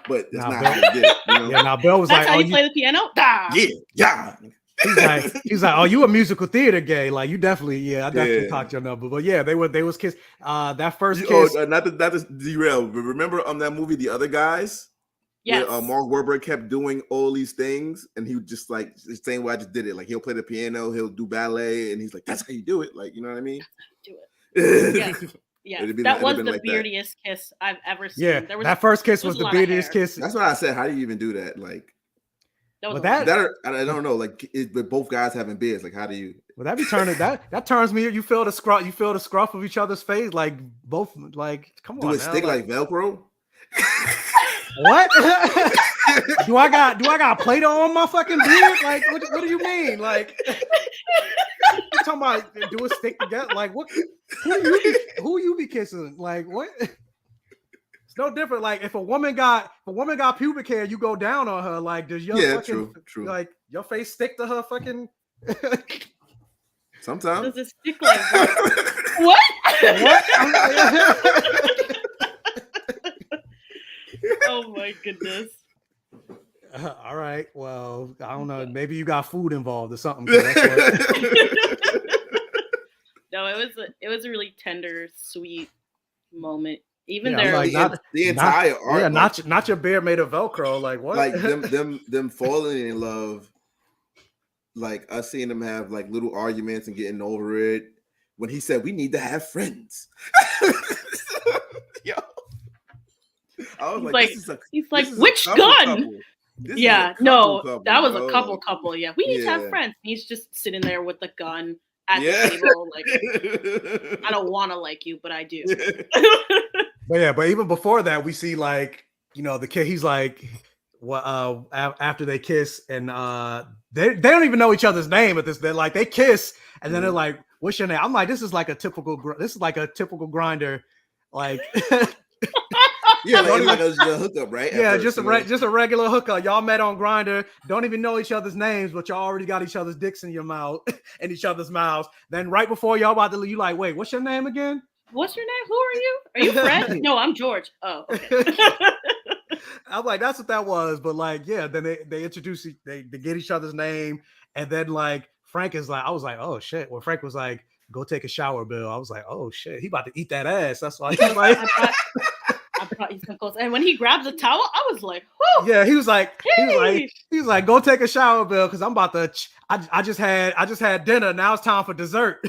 Speaker 2: But that's not how he did it. You know?
Speaker 1: Yeah, now Bill was
Speaker 3: that's
Speaker 1: like,
Speaker 3: how you play the piano? Da!
Speaker 2: Yeah.
Speaker 1: He's like, oh, you a musical theater gay? Like, you definitely, I definitely talked your number. But yeah, they was kiss. That first kiss.
Speaker 2: Not to derail, but remember that movie, The Other Guys?
Speaker 3: Yes.
Speaker 2: Where, Mark Wahlberg kept doing all these things, and he would just like the same way I just did it. Like he'll play the piano, he'll do ballet, and he's like, "That's how you do it." Like, you know what I mean?
Speaker 3: Do it. Yeah, that was the beardiest kiss I've ever seen.
Speaker 1: Yeah, that first kiss was the beardiest kiss.
Speaker 2: That's what I said. How do you even do that? Like,
Speaker 1: that
Speaker 2: I don't know. Like, with both guys having beards, like, how do you?
Speaker 1: Well, that be turning that turns me. You feel the scruff of each other's face, like both. Like, come on.
Speaker 2: Do it stick like Velcro?
Speaker 1: What? do I got Play-Doh on my fucking beard? Like, what do you mean? Like, you talking about do it stick together? Like, what? Who you be kissing? Like, what? It's no different. Like, if a woman got pubic hair, you go down on her. Like, does your fucking
Speaker 2: true.
Speaker 1: Like your face stick to her fucking?
Speaker 2: Sometimes.
Speaker 3: Does it stick like what?
Speaker 1: What?
Speaker 3: Oh my goodness.
Speaker 1: All right. Well, I don't know. Maybe you got food involved or something.
Speaker 3: No, it was a really tender, sweet moment. Even
Speaker 2: like the entire art.
Speaker 1: Yeah, not your beard made of Velcro. Like what?
Speaker 2: Like them falling in love. Like us seeing them have like little arguments and getting over it. When he said we need to have friends. Yo. I was
Speaker 3: he's like, which gun? Yeah, no, that was a couple. Yeah, we need to have friends. He's just sitting there with the gun at the table. Like, I don't want to like you, but I do.
Speaker 1: But even before that, we see like, you know, the kid. He's like, what? After they kiss, and they don't even know each other's name at this. They're like they kiss, and then they're like, "What's your name?" I'm like, this is like a typical grinder, like.
Speaker 2: Yeah, like a hookup, right?
Speaker 1: Yeah, just a regular hookup. Y'all met on Grindr, don't even know each other's names, but y'all already got each other's dicks in your mouth and each other's mouths. Then right before y'all about to leave, you like, wait, what's your name again?
Speaker 3: What's your name? Who are you? Are you Fred? No, I'm George. Oh, okay.
Speaker 1: I'm like, that's what that was. But like, yeah, then they introduce, they get each other's name, And then like Frank is like, I was like, oh shit. When Frank was like, go take a shower, Bill, I was like, oh shit, he about to eat that ass. That's why he's like,
Speaker 3: I thought he's close. And when he grabs the towel, I was like, whoo.
Speaker 1: Yeah, he was like, go take a shower, Bill, because I'm about to. I just had dinner. Now it's time for dessert.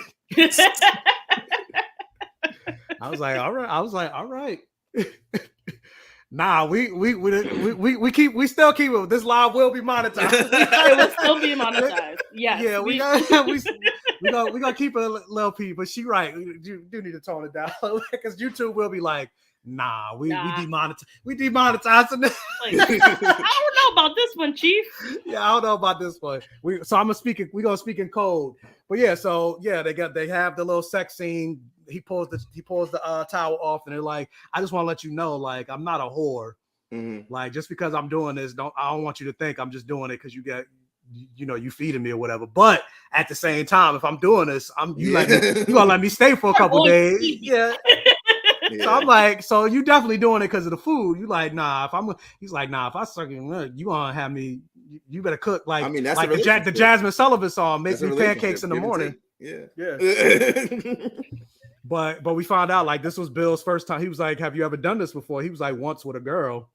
Speaker 1: I was like, all right. Nah, we still keep it. This live will be monetized.
Speaker 3: It will still be monetized. Yes.
Speaker 1: Yeah, we gonna keep it a little P, but she right. You do need to tone it down because YouTube will be like, nah, we demonetize. We demonetizing this.
Speaker 3: Like, I don't know about this one, Chief.
Speaker 1: Yeah, I don't know about this one. We're gonna speak in code. But yeah, so yeah, they have the little sex scene. He pulls the towel off, and they're like, I just want to let you know, like, I'm not a whore.
Speaker 2: Mm-hmm.
Speaker 1: Like, just because I'm doing this, I don't want you to think I'm just doing it because you feeding me or whatever. But at the same time, if I'm doing this, you gonna let me stay for a couple days. Yeah. Yeah. So I'm like, so you definitely doing it because of the food. You like, nah, he's like, nah, if I suck you gonna have me, you better cook like, I mean, that's like the Jasmine Sullivan song, make me pancakes in the morning.
Speaker 2: Yeah.
Speaker 1: But we found out like this was Bill's first time. He was like, have you ever done this before? He was like, once with a girl.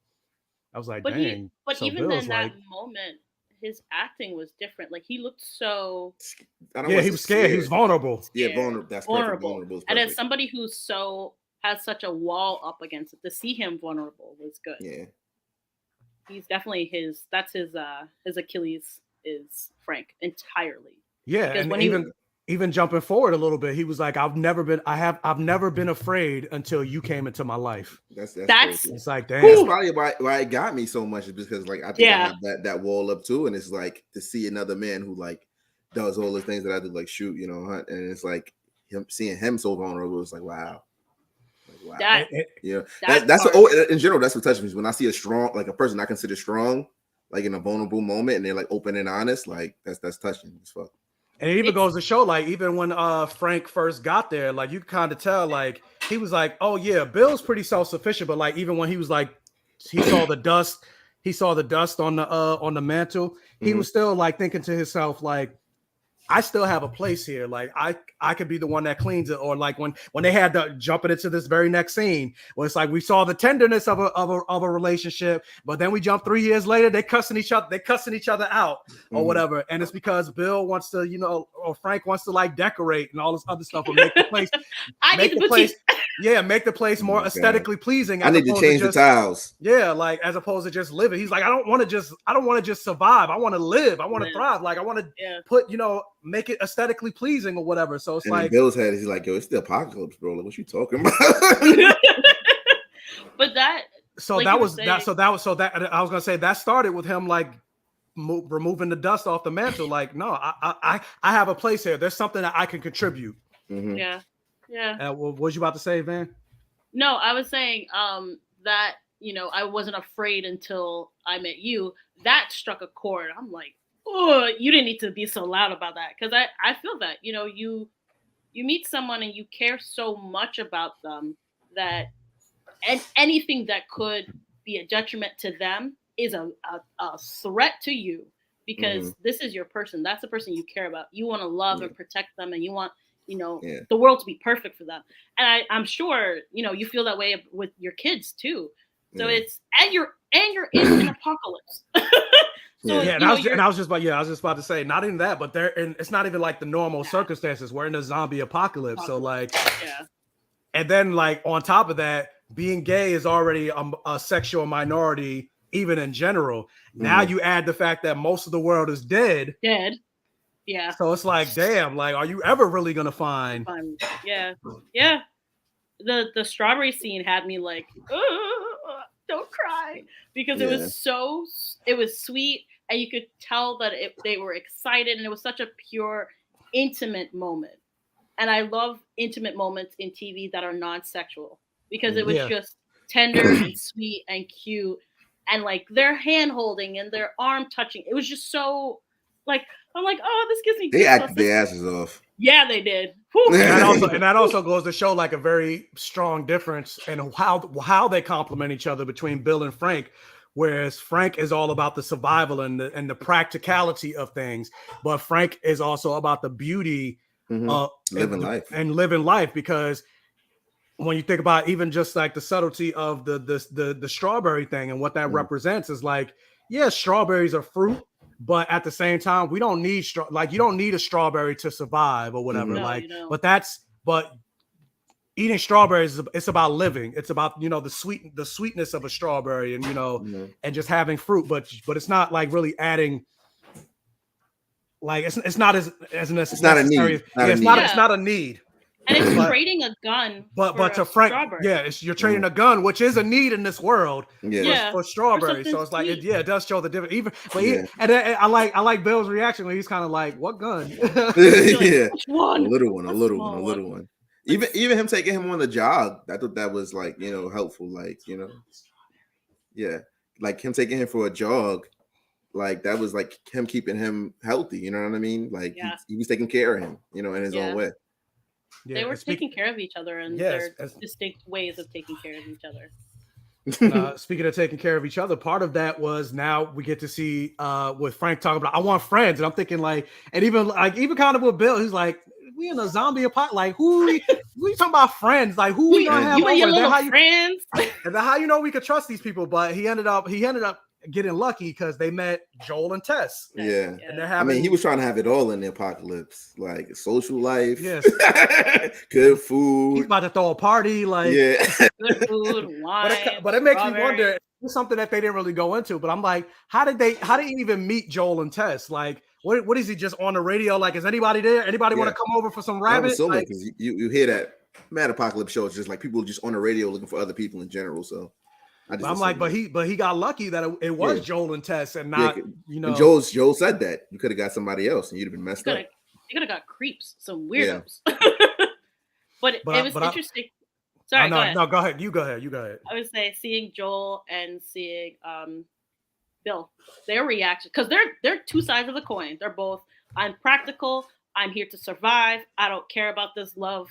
Speaker 1: I was like, dang.
Speaker 3: But so even in that moment, his acting was different. Like he looked so.
Speaker 1: He was scared. He was vulnerable.
Speaker 2: Yeah, vulnerable. That's vulnerable.
Speaker 1: Vulnerable.
Speaker 3: And as somebody who's has such a wall up against it, to see him vulnerable was good.
Speaker 2: Yeah,
Speaker 3: he's definitely his Achilles is Frank entirely.
Speaker 1: Yeah, and when even jumping forward a little bit, he was like, I've never been afraid until you came into my life.
Speaker 2: That's
Speaker 1: it's like, damn.
Speaker 2: That's probably why it got me so much, is because like I think I have that wall up too, and it's like to see another man who like does all the things that I do, like shoot, hunt, and it's like seeing him so vulnerable. It's like, wow. Wow. That's in general. That's what touches me. When I see a person I consider strong, like in a vulnerable moment, and they're like open and honest, like that's touching as fuck.
Speaker 1: And it even goes to show, like even when Frank first got there, like you kind of tell, like he was like, oh yeah, Bill's pretty self-sufficient, but like even when he was like, he saw the dust on the mantle, he was still like thinking to himself, like, I still have a place here. Like I could be the one that cleans it. Or like when they had to jumping into this very next scene, where it's like we saw the tenderness of a relationship, but then we jump 3 years later, they cussing each other out or whatever. And it's because Bill wants to, or Frank wants to like decorate and all this other stuff, or make the place make the place more aesthetically pleasing.
Speaker 2: I need to change the tiles.
Speaker 1: Yeah, like as opposed to just living. He's like, I don't want to just survive. I want to live. I want to thrive. Like I want to put, make it aesthetically pleasing or whatever. So it's like
Speaker 2: Bill's head, he's like, yo, it's the apocalypse, bro. Like, what you talking about?
Speaker 3: But that
Speaker 1: I was gonna say that started with him like removing the dust off the mantle. Like, no, I have a place here. There's something that I can contribute.
Speaker 3: Mm-hmm. Yeah.
Speaker 1: What was you about to say, Van?
Speaker 3: No, I was saying that I wasn't afraid until I met you. That struck a chord. I'm like, oh, you didn't need to be so loud about that, because I feel that you meet someone and you care so much about them that anything that could be a detriment to them is a threat to you, because this is your person. That's the person you care about. You want to love and protect them, and you want the world to be perfect for them. And I'm sure you feel that way with your kids too. So it's and you're in an apocalypse. So,
Speaker 1: I was just about to say, not even that, but it's not even like the normal circumstances. We're in a zombie apocalypse. So like, and then like on top of that, being gay is already a sexual minority, even in general. Now you add the fact that most of the world is dead.
Speaker 3: Yeah.
Speaker 1: So it's like, damn, like, are you ever really gonna find?
Speaker 3: Yeah. The strawberry scene had me like, don't cry, because it was sweet, and you could tell that they were excited, and it was such a pure, intimate moment. And I love intimate moments in TV that are non-sexual, because it was just tender and sweet and cute, and like their hand holding and their arm touching. It was just so like, I'm like, oh, this gives me.
Speaker 2: They acted their asses off.
Speaker 3: Yeah, they did.
Speaker 1: And that also goes to show like a very strong difference in how they complement each other between Bill and Frank. whereas Frank is all about the survival and the practicality of things. But Frank is also about the beauty of
Speaker 2: living life
Speaker 1: and living life, because when you think about even just like the subtlety of the strawberry thing and what that represents is like, yeah, strawberries are fruit, but at the same time, we don't need you don't need a strawberry to survive or whatever.
Speaker 3: No,
Speaker 1: but eating strawberries, it's about living. It's about, the sweetness of a strawberry and, and just having fruit, but it's not like really adding, like, it's not as necessary.
Speaker 2: It's not a need.
Speaker 1: It's not a need.
Speaker 3: And it's trading a gun.
Speaker 1: But to Frank,
Speaker 3: strawberry.
Speaker 1: You're trading a gun, which is a need in this world. For strawberries. So it's like, it does show the difference. And I like Bill's reaction when he's kind of like, what gun?
Speaker 2: Which one? A little one. Even him taking him on the jog, I thought that was like, helpful. Like, like him taking him for a jog, like that was like him keeping him healthy. You know what I mean? Like he was taking care of him, in his own way.
Speaker 3: They were taking care of each other and their distinct ways of taking care of each other.
Speaker 1: Speaking of taking care of each other, part of that was now we get to see with Frank talking about, I want friends. And I'm thinking like, and even kind of with Bill, he's like, we in a zombie apocalypse. Like, we talking about friends? Like, who we gonna have over?
Speaker 3: Your little friends.
Speaker 1: And then how we could trust these people? But he ended up getting lucky because they met Joel and Tess.
Speaker 2: Yeah.
Speaker 1: And they're having,
Speaker 2: he was trying to have it all in the apocalypse, like social life.
Speaker 1: Yes.
Speaker 2: Good food.
Speaker 1: He's about to throw a party. Like,
Speaker 3: good food, wine.
Speaker 1: But it makes me wonder. It's something that they didn't really go into. But I'm like, how did he even meet Joel and Tess? Like, what is he just on the radio? Like, is anybody there? Anybody want to come over for some rabbit?
Speaker 2: Like, because you hear that mad apocalypse show. It's just like people just on the radio looking for other people in general. So
Speaker 1: I'm like, but he got lucky that it was Joel and Tess and not,
Speaker 2: And Joel said that you could have got somebody else and you'd have been messed up.
Speaker 3: You could have got creeps, some weirdos. But it was interesting. Sorry, go ahead.
Speaker 1: No, go ahead. You go ahead.
Speaker 3: I would say seeing Joel and seeing Bill, their reaction, because they're two sides of the coin. They're both, I'm practical, I'm here to survive. I don't care about this love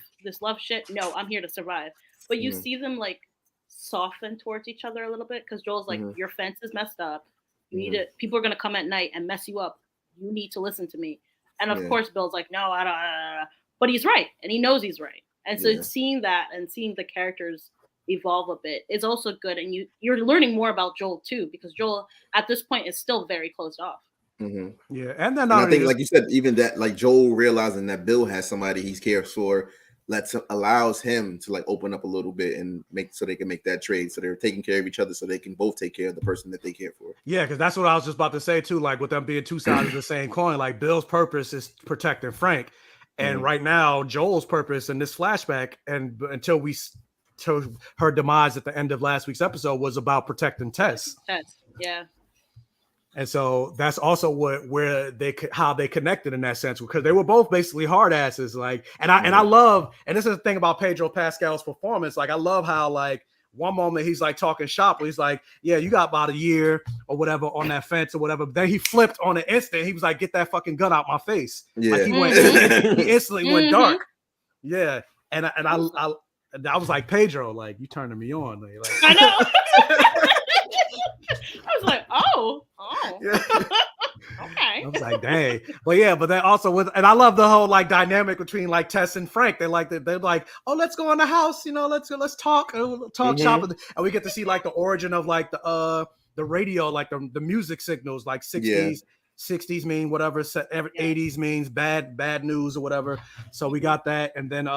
Speaker 3: shit. No, I'm here to survive. But you see them like soften towards each other a little bit, because Joel's like, your fence is messed up. You need it. People are gonna come at night and mess you up. You need to listen to me. And of course, Bill's like, no, I don't. But he's right, and he knows he's right. And so seeing that and seeing the characters evolve a bit is also good. And you're learning more about Joel too, because Joel at this point is still very closed off.
Speaker 1: Yeah, and then
Speaker 2: I think, like you said, even that, like Joel realizing that Bill has somebody he cares for, allows him to like open up a little bit and so they can make that trade. So they're taking care of each other, so they can both take care of the person that they care for.
Speaker 1: Yeah, because that's what I was just about to say too. Like with them being two sides of the same coin, like Bill's purpose is protecting Frank, and right now Joel's purpose in this flashback, and until her demise at the end of last week's episode, was about protecting Tess.
Speaker 3: Yeah.
Speaker 1: And so that's also how they connected in that sense, because they were both basically hard asses. Like, and I love, and this is the thing about Pedro Pascal's performance. Like, I love how like one moment he's like talking shop, he's like, yeah, you got about a year or whatever on that fence or whatever. But then he flipped on the instant. He was like, get that fucking gun out my face.
Speaker 2: Yeah.
Speaker 1: Like he instantly went dark. Yeah. And I was like, Pedro, like, you turning me on. Like,
Speaker 3: I know. I was like, oh.
Speaker 1: Yeah.
Speaker 3: Okay.
Speaker 1: I was like, dang. But then also and I love the whole like dynamic between like Tess and Frank. They're like, oh, let's go in the house, let's talk shop, and we get to see like the origin of like the radio, like the music signals, like 60s mean whatever, 80s means bad news or whatever. So we got that, and then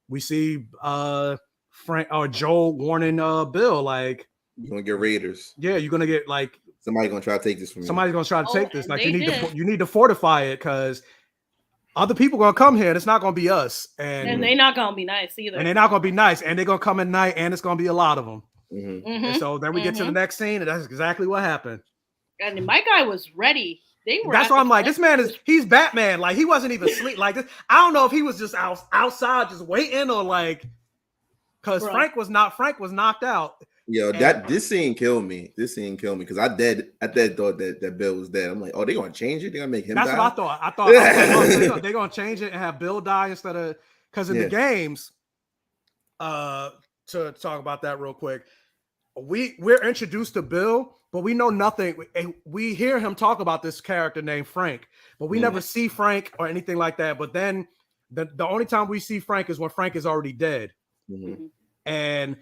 Speaker 1: we see Frank or Joel warning Bill, like,
Speaker 2: you're gonna get raiders.
Speaker 1: Yeah, you're gonna get like
Speaker 2: somebody's gonna try to take this from you.
Speaker 1: Somebody's gonna try to take this. Like, you need to fortify it, because other people gonna come here and it's not gonna be us. And
Speaker 3: they're not gonna be nice either.
Speaker 1: And they're not gonna be nice, and they're gonna come at night, and it's gonna be a lot of them. And so then we get to the next scene, and that's exactly what happened.
Speaker 3: And my guy was ready.
Speaker 1: That's why I'm like, this man he's Batman. Like, he wasn't even asleep. Like this, I don't know if he was just outside just waiting, or like, because Frank was knocked out.
Speaker 2: Yo, this scene killed me. Because I thought that Bill was dead. I'm like, oh, they're gonna change it. They're gonna make him.
Speaker 1: That's
Speaker 2: die?
Speaker 1: what I thought. They're gonna change it and have Bill die instead of, because in the games, to talk about that real quick, we're introduced to Bill, but we know nothing. We hear him talk about this character named Frank, but we never see Frank or anything like that. But then the only time we see Frank is when Frank is already dead.
Speaker 2: Mm-hmm.
Speaker 1: And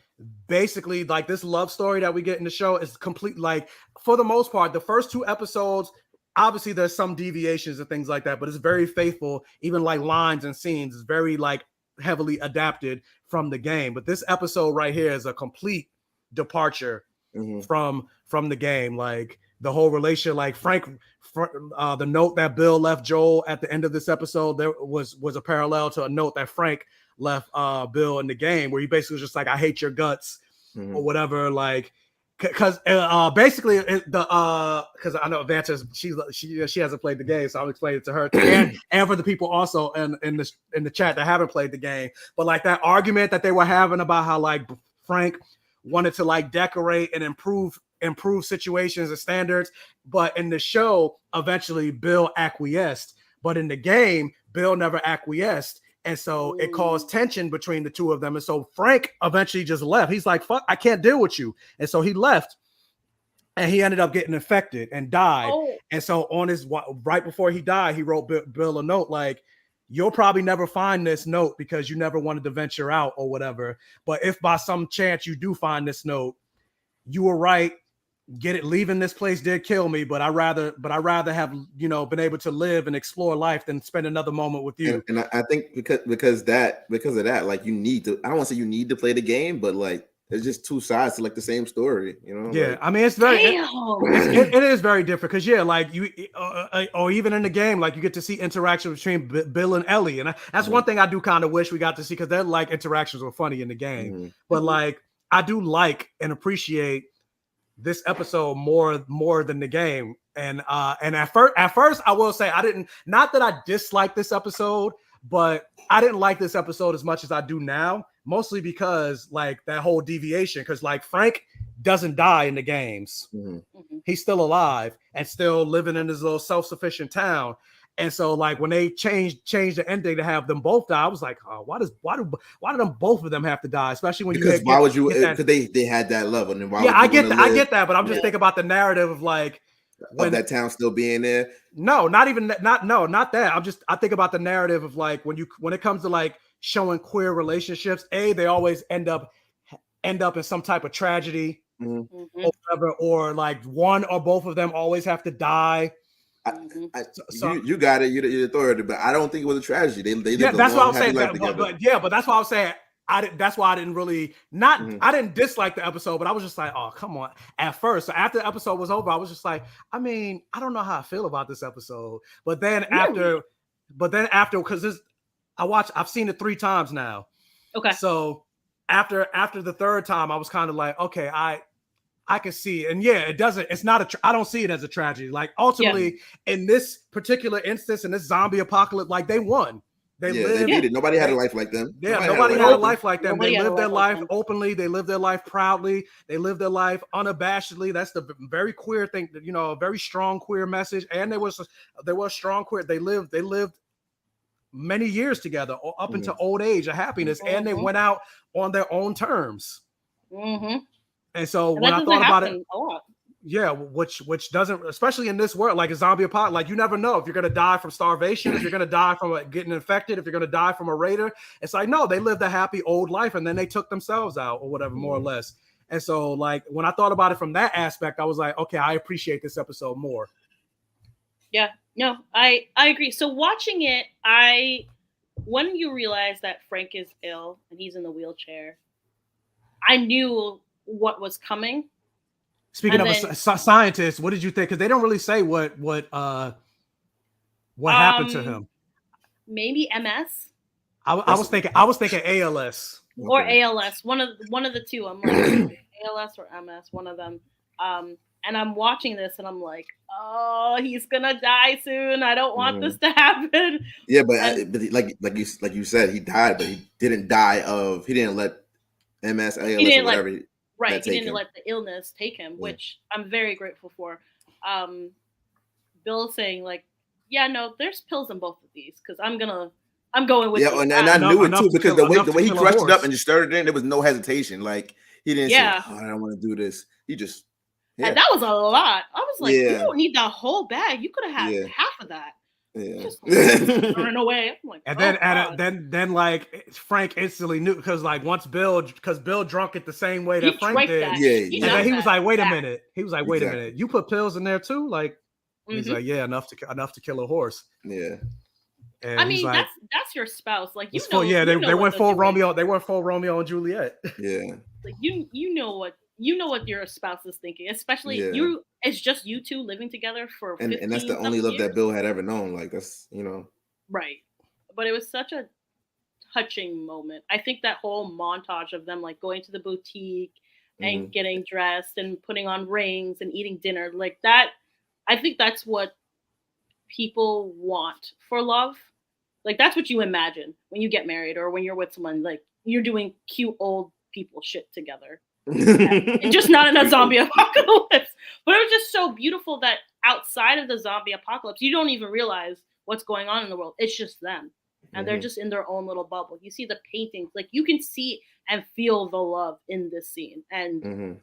Speaker 1: basically, like, this love story that we get in the show is complete. Like, for the most part, the first 2 episodes, obviously there's some deviations and things like that, but it's very faithful. Even like lines and scenes is very like heavily adapted from the game. But this episode right here is a complete departure from the game. Like, the whole relation, like the note that Bill left Joel at the end of this episode, there was a parallel to a note that Frank left Bill in the game, where he basically was just like, I hate your guts or whatever. Like, because basically because I know Vanta, she hasn't played the game, so I'll explain it to her and for the people also in the chat that haven't played the game. But like, that argument that they were having about how like Frank wanted to like decorate and improve situations and standards, but in the show eventually Bill acquiesced, but in the game Bill never acquiesced. And so it caused tension between the 2 of them. And so Frank eventually just left. He's like, fuck, I can't deal with you. And so he left, and he ended up getting infected and died. And so right before he died, he wrote Bill a note like, you'll probably never find this note because you never wanted to venture out or whatever. But if by some chance you do find this note, you were right. Leaving this place did kill me, but I rather have, been able to live and explore life than spend another moment with you.
Speaker 2: And I think because of that, like, you need to, I don't want to say you need to play the game, but like, there's just 2 sides to like the same story,
Speaker 1: Yeah,
Speaker 2: like,
Speaker 1: I mean, it's very it is very different because like you or even in the game, like, you get to see interaction between Bill and Ellie, and that's one thing I do kind of wish we got to see, because their like interactions were funny in the game. But like, I do like and appreciate this episode more than the game. And at first I will say, not that I dislike this episode, but I didn't like this episode as much as I do now, mostly because like that whole deviation, because like Frank doesn't die in the games. He's still alive and still living in his little self-sufficient town. And so like when they changed the ending to have them both die, I was like, oh, why do them both of them have to die? Especially when
Speaker 2: because why would you? Because they had that love, and then why?
Speaker 1: Yeah, I get that, but I'm just thinking about the narrative of like
Speaker 2: of that town still being there.
Speaker 1: No, not that. I think about the narrative of like when it comes to like showing queer relationships, they always end up in some type of tragedy or whatever, or like one or both of them always have to die.
Speaker 2: You got it. You're the authority, but I don't think it was a tragedy. They lived
Speaker 1: that's
Speaker 2: a
Speaker 1: what
Speaker 2: long,
Speaker 1: I'm saying.
Speaker 2: happy life together.
Speaker 1: But that's why I'm saying that's why I didn't really I didn't dislike the episode, but I was just like, oh, come on. At first, so after the episode was over, I was just like, I mean, I don't know how I feel about this episode. But then after, because I've seen it 3 times now. Okay. So after the 3rd time, I was kind of like, okay, I can see it. And yeah, I don't see it as a tragedy. Like, ultimately, in this particular instance, in this zombie apocalypse, like, they won. They lived.
Speaker 2: Nobody had a life like them.
Speaker 1: Yeah, nobody had a life like them. They lived their life openly. They lived their life proudly. They lived their life unabashedly. That's the very queer thing, a very strong queer message. And they were strong queer. They lived many years together, up into old age of happiness, and they went out on their own terms. And so when I thought about it, yeah, which doesn't, especially in this world, like a zombie apocalypse, like, you never know if you're going to die from starvation, if you're going to die from getting infected, if you're going to die from a raider. It's like, no, they lived a happy old life and then they took themselves out or whatever, more or less. And so like, when I thought about it from that aspect, I was like, okay, I appreciate this episode more.
Speaker 3: Yeah, no, I agree. So watching it, when you realize that Frank is ill and he's in the wheelchair, I knew what was coming.
Speaker 1: Speaking of a scientist, what did you think? Because they don't really say what happened to him.
Speaker 3: Maybe MS.
Speaker 1: I was thinking ALS
Speaker 3: or ALS. One of the 2. I'm like ALS or MS. One of them. And I'm watching this and I'm like, oh, he's gonna die soon. I don't want this to happen.
Speaker 2: Yeah, but like you said, he died, but he didn't die of. He didn't let MS, ALS, or whatever.
Speaker 3: Right, he didn't let the illness take him, which I'm very grateful for. Bill saying like, yeah, no, there's pills in both of these because I'm going with.
Speaker 2: Yeah, and I knew it too because the way he crushed it up and just stirred it in, there was no hesitation. Like, He didn't
Speaker 3: Yeah.
Speaker 2: say, "Oh, I don't want to do this." He just,
Speaker 3: And that was a lot. I was like, you
Speaker 2: Yeah.
Speaker 3: don't need that whole bag. You could have had
Speaker 2: Yeah.
Speaker 3: half of that.
Speaker 2: Yeah.
Speaker 3: Just run away. I'm like,
Speaker 1: And
Speaker 3: oh,
Speaker 1: then like Frank instantly knew because like once Bill drunk it the same way
Speaker 3: he
Speaker 1: that Frank
Speaker 3: drank
Speaker 1: did.
Speaker 3: that.
Speaker 2: Yeah,
Speaker 3: He
Speaker 1: And then
Speaker 3: knows
Speaker 1: he was
Speaker 3: that.
Speaker 1: like, wait a
Speaker 3: Yeah.
Speaker 1: minute. He was like, wait a
Speaker 2: Exactly.
Speaker 1: minute. You put pills in there too? Like he's like, yeah, enough to kill a horse.
Speaker 2: Yeah.
Speaker 1: And
Speaker 3: I
Speaker 1: he's
Speaker 3: mean,
Speaker 1: like,
Speaker 3: that's your spouse. Like, you
Speaker 1: it's
Speaker 3: know,
Speaker 1: full, yeah,
Speaker 3: you
Speaker 1: they
Speaker 3: know
Speaker 1: went
Speaker 3: what
Speaker 1: full
Speaker 3: they're doing.
Speaker 1: Romeo. They went full Romeo and Juliet.
Speaker 2: Yeah.
Speaker 3: Like you know what your spouse is thinking, especially
Speaker 2: Yeah.
Speaker 3: you. It's just you two living together for 15
Speaker 2: And that's the only love that Bill had ever known. Like that's, you know.
Speaker 3: Right. But it was such a touching moment. I think that whole montage of them like going to the boutique and getting dressed and putting on rings and eating dinner, like that, I think that's what people want for love. Like that's what you imagine when you get married or when you're with someone, like you're doing cute old people shit together. And just not in a zombie apocalypse. But it was just so beautiful that outside of the zombie apocalypse, you don't even realize what's going on in the world. It's just them. And they're just in their own little bubble. You see the paintings, like you can see and feel the love in this scene. And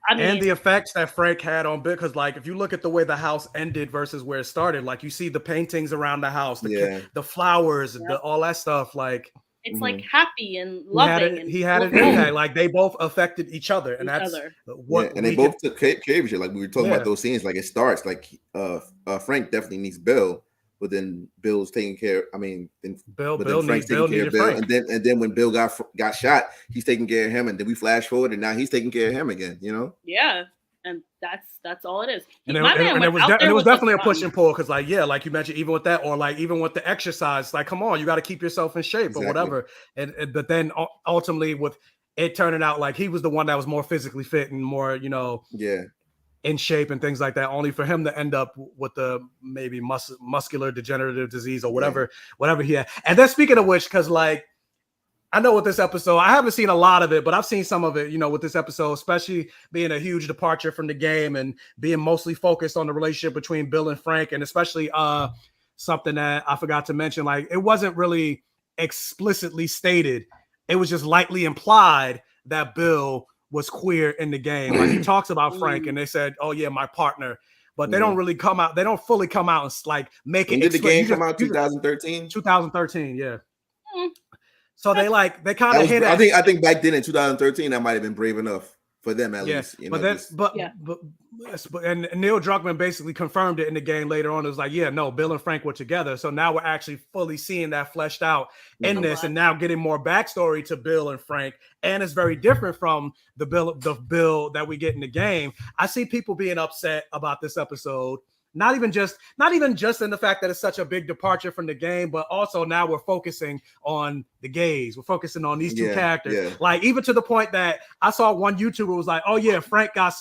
Speaker 3: I mean,
Speaker 1: and the effects that Frank had on Bill, because like if you look at the way the house ended versus where it started, like you see the paintings around the house, the flowers, all that stuff, like
Speaker 3: it's like happy and loving.
Speaker 1: He had an impact. Like they both affected each other, and that's what.
Speaker 2: And they both took care of each other. Like we were talking about those scenes. Like it starts like Frank definitely needs Bill, but then Bill's taking care. I mean,
Speaker 1: Bill
Speaker 2: Frank's taking care of Bill, and then when Bill got shot, he's taking care of him, and then we flash forward, and now he's taking care of him again. You know?
Speaker 3: Yeah. And that's all it is.
Speaker 1: And it was definitely a push and pull because, like, yeah, like you mentioned, even with that, or like even with the exercise, like, come on, you got to keep yourself in shape or whatever. And but then ultimately, with it turning out like he was the one that was more physically fit and more, you know, in shape and things like that. Only for him to end up with the maybe muscular degenerative disease or whatever he had. And then speaking of which, because like. I know with this episode, I haven't seen a lot of it, but I've seen some of it, you know, with this episode, especially being a huge departure from the game and being mostly focused on the relationship between Bill and Frank, and especially something that I forgot to mention, like it wasn't really explicitly stated. It was just lightly implied that Bill was queer in the game. Like he talks about Frank and they said, oh yeah, my partner. But they don't really come out. They don't fully come out and like make it.
Speaker 2: Did the game come out 2013?
Speaker 1: 2013, yeah. So they kind of hit.
Speaker 2: I think back then in 2013 that might have been brave enough for them at least. You know,
Speaker 1: but Neil Druckmann basically confirmed it in the game later on. It was like, yeah, no, Bill and Frank were together. So now we're actually fully seeing that fleshed out in this, and now getting more backstory to Bill and Frank. And it's very different from the Bill that we get in the game. I see people being upset about this episode. Not even just in the fact that it's such a big departure from the game, but also now we're focusing on the gays. We're focusing on these two characters. Yeah. Like even to the point that I saw one YouTuber was like, "Oh yeah, Frank got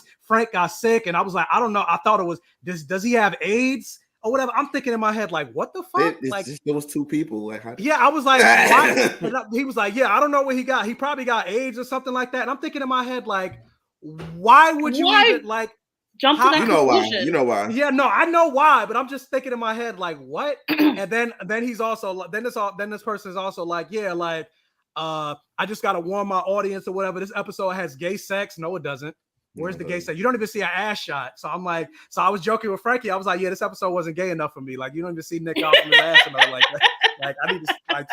Speaker 1: sick," and I was like, "I don't know. I thought it was does he have AIDS or whatever?" I'm thinking in my head like, "What the fuck?" Like
Speaker 2: just those two people. Like,
Speaker 1: I was like, why? He was like, "Yeah, I don't know what he got. He probably got AIDS or something like that." And I'm thinking in my head like, why would you even like?
Speaker 3: Jump to that conclusion.
Speaker 2: You know why?
Speaker 1: Yeah, no, I know why, but I'm just thinking in my head like, what? And then he's also then this person is also like, yeah, like, I just gotta warn my audience or whatever. This episode has gay sex. No, it doesn't. Where's the gay sex? You don't even see an ass shot. So I'm like, I was joking with Frankie. I was like, yeah, this episode wasn't gay enough for me. Like, you don't even see Nick out from his ass and all like that. Like, I need to like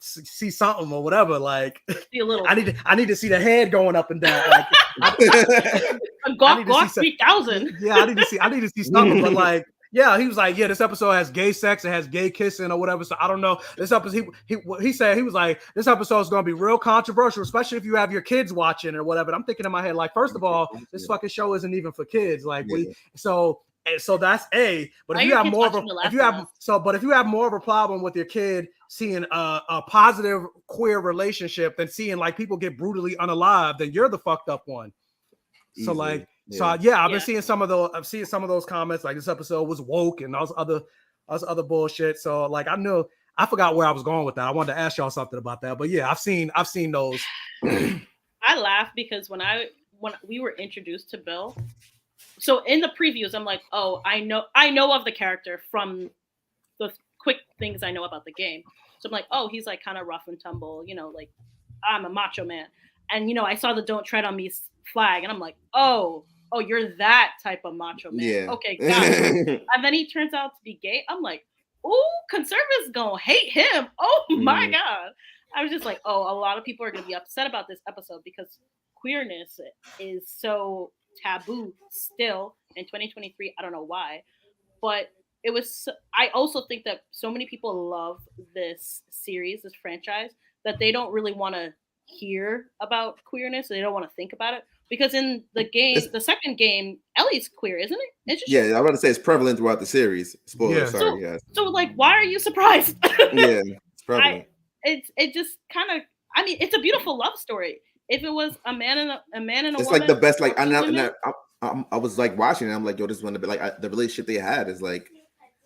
Speaker 1: see something or whatever. Like,
Speaker 3: see a little.
Speaker 1: I need to see the head going up and down. Like,
Speaker 3: Gawk 3000.
Speaker 1: Yeah, I need to see something. But like, yeah, he was like, yeah, this episode has gay sex, it has gay kissing or whatever. So I don't know. This episode, he said he was like, this episode is going to be real controversial, especially if you have your kids watching or whatever. And I'm thinking in my head, like, first of all, this fucking show isn't even for kids. Like so that's A. But if you have more of a problem with your kid seeing a positive queer relationship than seeing like people get brutally unalived, then you're the fucked up one. So like, I've been seeing some of those comments like this episode was woke and all this other bullshit. So like I forgot where I was going with that. I wanted to ask y'all something about that. But yeah, I've seen those.
Speaker 3: I laugh because when we were introduced to Bill, so in the previews, I'm like, oh, I know of the character from the quick things I know about the game. So I'm like, oh, he's like kind of rough and tumble, you know, like I'm a macho man. And I saw the "Don't Tread on Me" flag, and I'm like, oh, you're that type of macho man.
Speaker 2: Yeah.
Speaker 3: Okay, got it. And then he turns out to be gay. I'm like, oh, conservatives gonna hate him. Oh my God. I was just like, oh, a lot of people are gonna be upset about this episode because queerness is so taboo still in 2023. I don't know why, but it was. I also think that so many people love this series, this franchise, that they don't really want to hear about queerness. They don't want to think about it because in the game, the second game, Ellie's queer, isn't it? It's just,
Speaker 2: Yeah, I was about to say it's prevalent throughout the series. Spoiler, sorry, guys.
Speaker 3: So like, why are you surprised?
Speaker 2: Yeah, it's prevalent.
Speaker 3: It just kind of. I mean, it's a beautiful love story. If it was a man and a woman,
Speaker 2: it's like the best. Like I was like watching it. I'm like, yo, this is one of the the relationship they had is like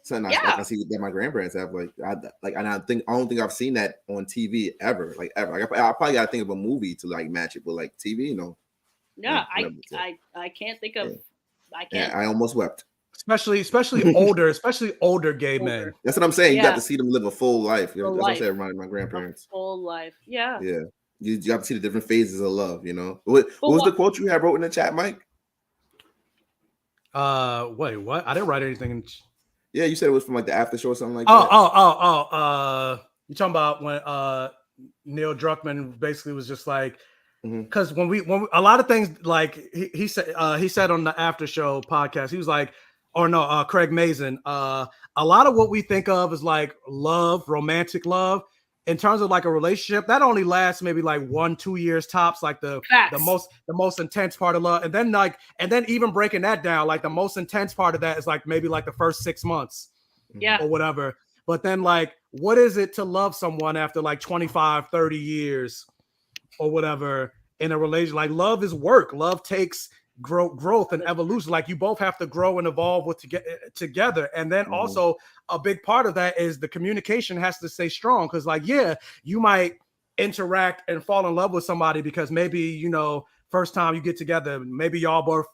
Speaker 2: something I see that my grandparents have. And I don't think I've seen that on TV ever. Like ever. Like, I probably got to think of a movie to like match it, but like TV,
Speaker 3: Yeah, I can't think of. I can't.
Speaker 2: Yeah, I almost wept.
Speaker 1: Especially older gay men.
Speaker 2: That's what I'm saying. You got to see them live a full life. That's what I said. Reminded my grandparents.
Speaker 3: Full life. Yeah.
Speaker 2: Yeah. You got to see the different phases of love. What was the quote you had wrote in the chat, Mike?
Speaker 1: Wait, what? I didn't write anything.
Speaker 2: Yeah, you said it was from like the after show or something like that.
Speaker 1: You talking about when Neil Druckmann basically was just like, because when we a lot of things like he said on the after show podcast, he was like, Craig Mazin, a lot of what we think of as like love, romantic love, in terms of like a relationship, that only lasts maybe like 1-2 years tops, like the most intense part of love. And then even breaking that down, like the most intense part of that is like maybe like the first 6 months.
Speaker 3: Yeah.
Speaker 1: Or whatever. But then like, what is it to love someone after like 25, 30 years or whatever in a relationship? Like love is work. Love takes growth and evolution. Like you both have to grow and evolve together. And then also a big part of that is the communication has to stay strong. Cause like, yeah, you might interact and fall in love with somebody because maybe, first time you get together, maybe y'all both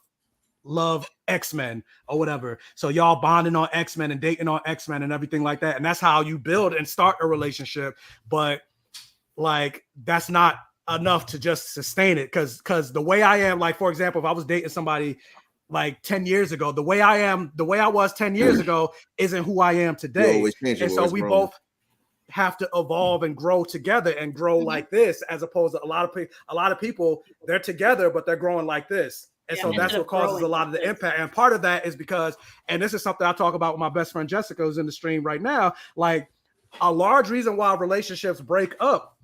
Speaker 1: love X-Men or whatever. So y'all bonding on X-Men and dating on X-Men and everything like that. And that's how you build and start a relationship. But like, that's not enough to just sustain it. Cause the way I am, like, for example, if I was dating somebody like 10 years ago, the way I was 10 years ago isn't who I am today. And so we both have to evolve and grow together and grow like this, as opposed to a lot of people, they're together, but they're growing like this. And so that's what causes a lot of the impact. And part of that is because, and this is something I talk about with my best friend Jessica, who's in the stream right now, like a large reason why relationships break up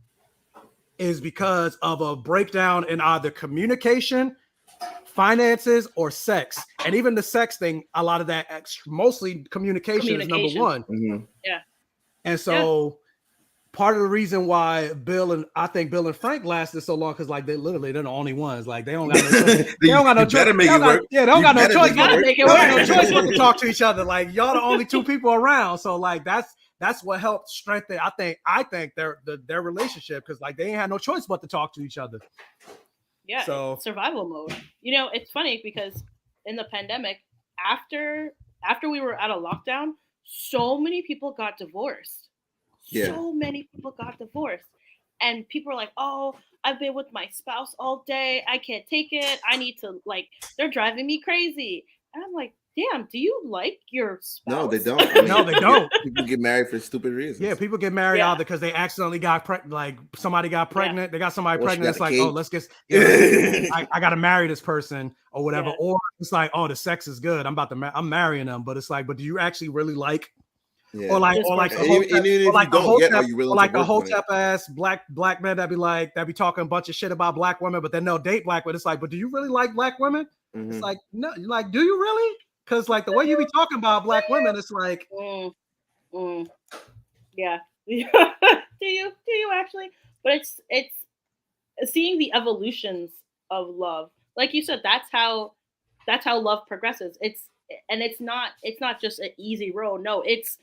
Speaker 1: is because of a breakdown in either communication, finances, or sex. And even the sex thing, a lot of that, mostly communication is number one.
Speaker 3: Yeah.
Speaker 1: And so part of the reason why I think Bill and Frank lasted so long, because like they're the only ones. Like they don't got no choice. They don't got no choice. They don't got no choice. They don't got no choice but to talk to each other. Like y'all the only two people around. So like that's what helped strengthen. I think their relationship, because like they ain't had no choice but to talk to each other.
Speaker 3: Yeah. So survival mode. It's funny because in the pandemic, after we were out of lockdown, so many people got divorced. Yeah. So many people got divorced. And people are like, oh, I've been with my spouse all day. I can't take it. I need to, like, they're driving me crazy. And I'm like, damn, do you like your spouse?
Speaker 2: No, they don't.
Speaker 1: No, they don't.
Speaker 2: People get married for stupid reasons.
Speaker 1: Yeah, people get married either because they accidentally got pregnant. Like somebody got pregnant. They got somebody pregnant. It's like, oh, let's get, I got to marry this person or whatever. Yeah. Or it's like, oh, the sex is good. I'm marrying them. But it's like, but do you actually really like? Yeah. Or like a hotep ass black men that be talking a bunch of shit about black women, but then they'll date black women. It's like, but do you really like black women? Mm-hmm. It's like, no, like, do you really? Because like the way you be talking about black women, it's like,
Speaker 3: yeah. do you actually? But it's seeing the evolutions of love. Like you said, that's how love progresses. It's not just an easy road. No, it's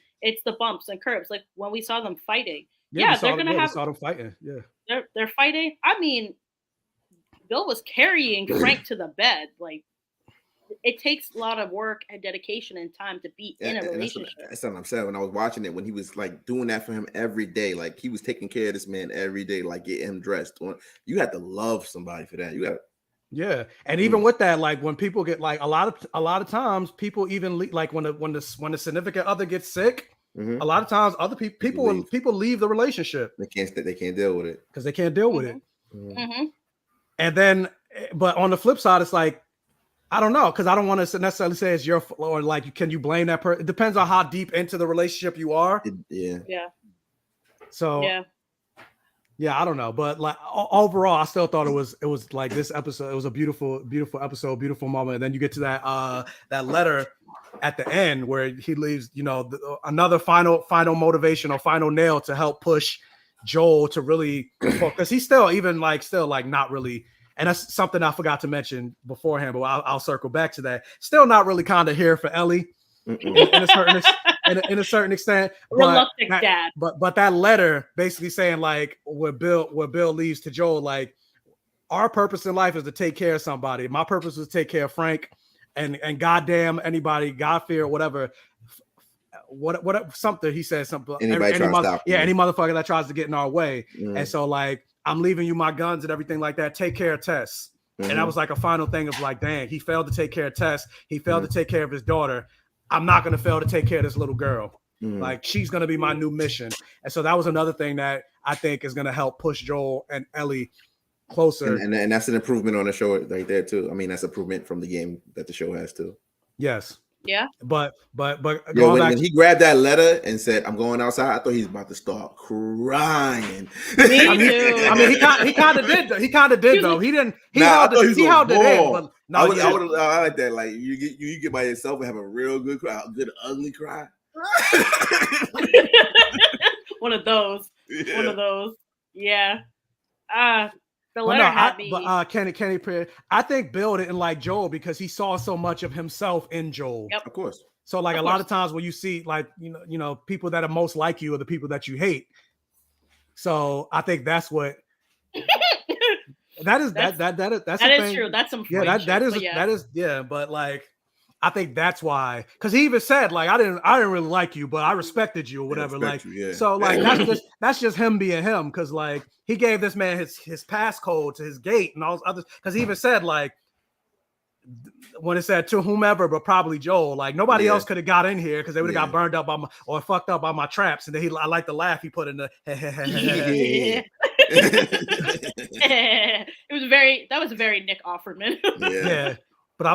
Speaker 3: the bumps and curves. Like when we saw them fighting. Yeah, they're gonna have.
Speaker 1: We saw them fighting. Yeah,
Speaker 3: they're fighting. I mean, Bill was carrying Frank to the bed. Like it takes a lot of work and dedication and time to be in a relationship.
Speaker 2: That's what I'm saying. When I was watching it, when he was like doing that for him every day, like he was taking care of this man every day, like getting him dressed. You had to love somebody for that. You got.
Speaker 1: Yeah, and even with that, like when people get like a lot of times, people even like when the significant other gets sick, a lot of times other people leave the relationship.
Speaker 2: They can't deal with it
Speaker 1: because they can't deal with it.
Speaker 3: Mm-hmm.
Speaker 1: And then, but on the flip side, it's like I don't know, because I don't want to necessarily say it's your or like can you blame that person? It depends on how deep into the relationship you are.
Speaker 3: Yeah.
Speaker 1: So yeah, I don't know, but like overall, I still thought it was like this episode. It was a beautiful episode, beautiful moment. And then you get to that letter at the end where he leaves, another final motivation or final nail to help push Joel to really, because he's still not really. And that's something I forgot to mention beforehand, but I'll circle back to that. Still not really kind of here for Ellie in a certain extent.
Speaker 3: Reluctant dad.
Speaker 1: But that letter basically saying like where Bill leaves to Joel, like our purpose in life is to take care of somebody. My purpose is to take care of Frank and goddamn anybody, God fear, whatever. What something he said something. Any motherfucker that tries to get in our way. And so like I'm leaving you my guns and everything like that. Take care of Tess. And that was like a final thing of like, dang, he failed to take care of Tess. He failed to take care of his daughter. I'm not going to fail to take care of this little girl. Like she's going to be my new mission. And so that was another thing that I think is going to help push Joel and Ellie closer.
Speaker 2: And that's an improvement on the show right there too. I mean, that's improvement from the game that the show has too.
Speaker 1: Yes.
Speaker 3: Yeah.
Speaker 1: But
Speaker 2: when he grabbed that letter and said, "I'm going outside," I thought he was about to start crying.
Speaker 3: Me too.
Speaker 1: I mean, he kind of did. He kind of did though. He didn't. He held it in. But no,
Speaker 2: I like that. Like you get by yourself and have a real good cry, a good ugly cry.
Speaker 3: One of those.
Speaker 2: Yeah.
Speaker 3: One of those. Yeah. The letter had me.
Speaker 1: But Kenny, I think Bill didn't like Joel because he saw so much of himself in Joel.
Speaker 3: Yep.
Speaker 2: Of course.
Speaker 1: So like a lot of times when you see like people that are most like you are the people that you hate. So I think that's what that is
Speaker 3: true. That's some
Speaker 1: that is but like I think that's why, because he even said like I didn't really like you, but I respected you or whatever. So like that's just him being him, because like he gave this man his passcode to his gate and all those others, because he even said like when it said to whomever, but probably Joel, like nobody else could have got in here because they would have got burned up or fucked up by my traps. And then I like the laugh he put in the
Speaker 3: that was very Nick Offerman.
Speaker 1: Yeah. But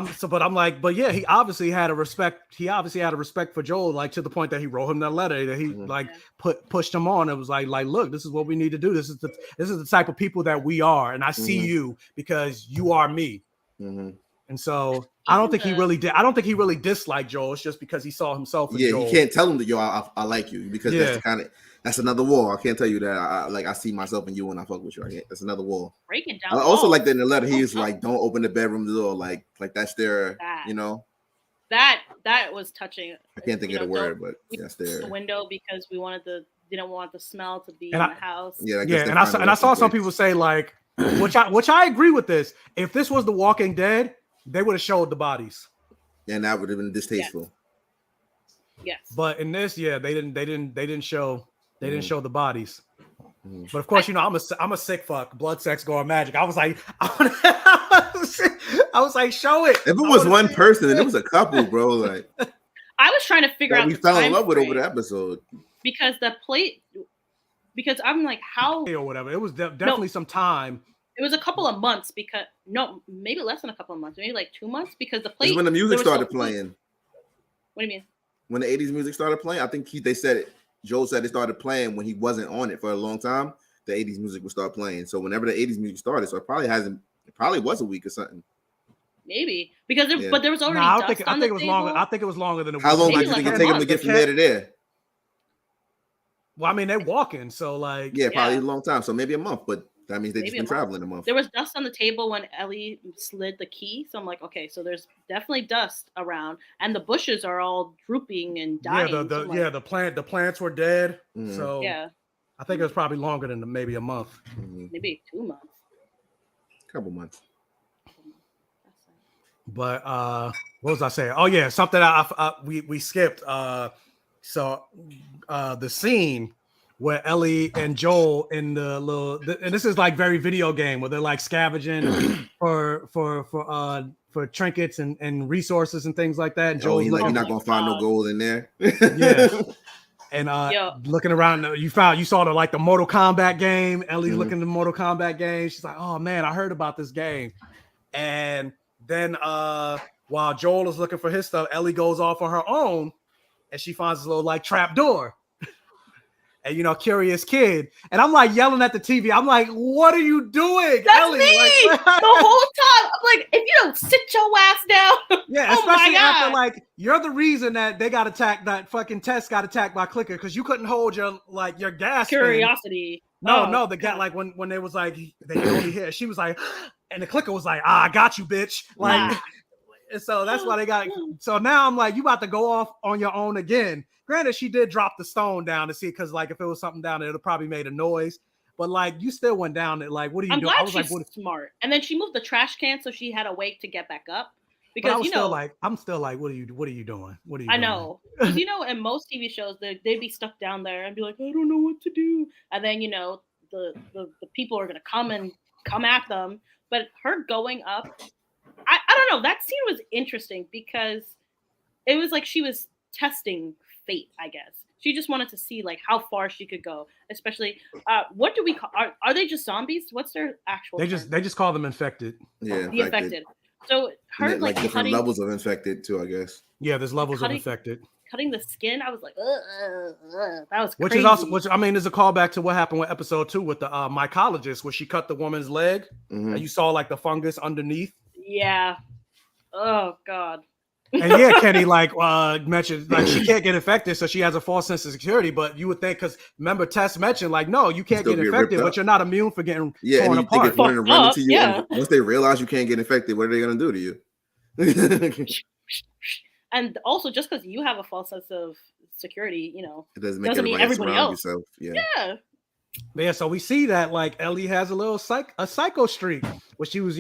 Speaker 1: I'm like, yeah, he obviously had a respect for Joel, like to the point that he wrote him that letter that he pushed him on. It was like, look, this is what we need to do. This is the type of people that we are, and I see you because you are me. And so I don't think he really did. I don't think he really disliked Joel. It's just because he saw himself in Joel.
Speaker 2: He can't tell him that I like you, because that's another wall. I can't tell you that I see myself in you when I fuck with you. That's another wall.
Speaker 3: Breaking down.
Speaker 2: I also like that in the letter he was like, don't open the bedroom door. Like that's their,
Speaker 3: That was touching.
Speaker 2: I can't think of the word, but that's there.
Speaker 3: The window because we didn't want the smell to be in the house.
Speaker 2: Yeah,
Speaker 1: and I saw some people say like, which I agree with this. If this was The Walking Dead, they would have showed the bodies.
Speaker 2: And that would have been distasteful.
Speaker 3: Yes.
Speaker 1: But in this, they didn't show the bodies. But of course, I'm a sick fuck. Blood, sex, gore, magic. I was like, show it.
Speaker 2: If it was one person and it was a couple, bro, like
Speaker 3: I was trying to figure out
Speaker 2: we fell in love with over the episode.
Speaker 3: Because I'm like, how
Speaker 1: or whatever. It was definitely some time.
Speaker 3: It was a couple of months maybe less than a couple of months, maybe like 2 months, because the plate.
Speaker 2: When the music started playing.
Speaker 3: What do you mean?
Speaker 2: When the 80s music started playing, I think they said it. Joel said it started playing when he wasn't on it for a long time. The 80s music would start playing. So whenever the 80s music started, so it probably was a week or something.
Speaker 3: Maybe because but there was already.
Speaker 1: I think it was longer. I think it was longer than a week.
Speaker 2: How long do you think it take him to get from there to there?
Speaker 1: Well, I mean, they're walking, so like
Speaker 2: probably a long time. So maybe a month, but that means they've just been traveling a month.
Speaker 3: There was dust on the table when Ellie slid the key, so I'm like, okay, so there's definitely dust around, and the bushes are all drooping and dying.
Speaker 1: The plants were dead. So I think it was probably longer than maybe a month.
Speaker 3: Maybe 2 months.
Speaker 2: Couple months.
Speaker 1: But what was I saying? Oh yeah, something we skipped. So the scene where Ellie and Joel in the little, and this is like very video game where they're like scavenging for trinkets and resources and things like that. And
Speaker 2: Oh,
Speaker 1: Joel's
Speaker 2: he's like,
Speaker 1: looking,
Speaker 2: you're not gonna find no gold in there.
Speaker 1: yeah. And
Speaker 3: Yo.
Speaker 1: looking around, you saw the Mortal Kombat game. Ellie's looking at the Mortal Kombat game. She's like, oh man, I heard about this game. And then while Joel is looking for his stuff, Ellie goes off on her own and she finds this little like trap door. And curious kid. And I'm like yelling at the TV. I'm like, what are you doing?
Speaker 3: That's
Speaker 1: Ellie?
Speaker 3: me
Speaker 1: Like,
Speaker 3: the whole time. I'm like, if you don't sit your ass down.
Speaker 1: Yeah, especially after like you're the reason that they got attacked, that fucking Tess got attacked by Clicker because you couldn't hold your gas.
Speaker 3: Curiosity.
Speaker 1: No, the guy like when they was like they could only hear. She was like, and the Clicker was like, I got you, bitch. Like, and so that's why they got. So now I'm like, you about to go off on your own again. Granted, she did drop the stone down to see because like if it was something down there, it'd probably made a noise. But like you still went down there. Like, what are you doing?
Speaker 3: Glad
Speaker 1: I was
Speaker 3: she's
Speaker 1: like,
Speaker 3: smart. And then she moved the trash can so she had a way to get back up. Because
Speaker 1: I'm still like, what are you doing? What are you doing?
Speaker 3: I know. Because in most TV shows they'd be stuck down there and be like, I don't know what to do. And then the people are gonna come at them. But her going up, I don't know. That scene was interesting because it was like she was testing fate, I guess. She just wanted to see like how far she could go, especially what do we call are they just zombies? What's their actual
Speaker 1: They just call them infected.
Speaker 2: Yeah,
Speaker 3: the infected. So her
Speaker 2: like different levels of infected too, I guess.
Speaker 1: Yeah, there's levels of infected.
Speaker 3: Cutting the skin, I was like, that was
Speaker 1: which
Speaker 3: crazy.
Speaker 1: is also is a callback to what happened with episode 2 with the mycologist, where she cut the woman's leg and you saw like the fungus underneath.
Speaker 3: Yeah. Oh God.
Speaker 1: And yeah, Kenny mentioned like she can't get infected, so she has a false sense of security. But you would think, because remember Tess mentioned like, no, you can't get infected, but you're not immune for getting torn apart.
Speaker 2: Think it's running into you. Yeah. And once they realize you can't get infected, what are they gonna do to you?
Speaker 3: And also, just because you have a false sense of security,
Speaker 2: it doesn't mean everybody else. Yourself.
Speaker 3: Yeah.
Speaker 1: So we see that like Ellie has a little psycho streak, where she was,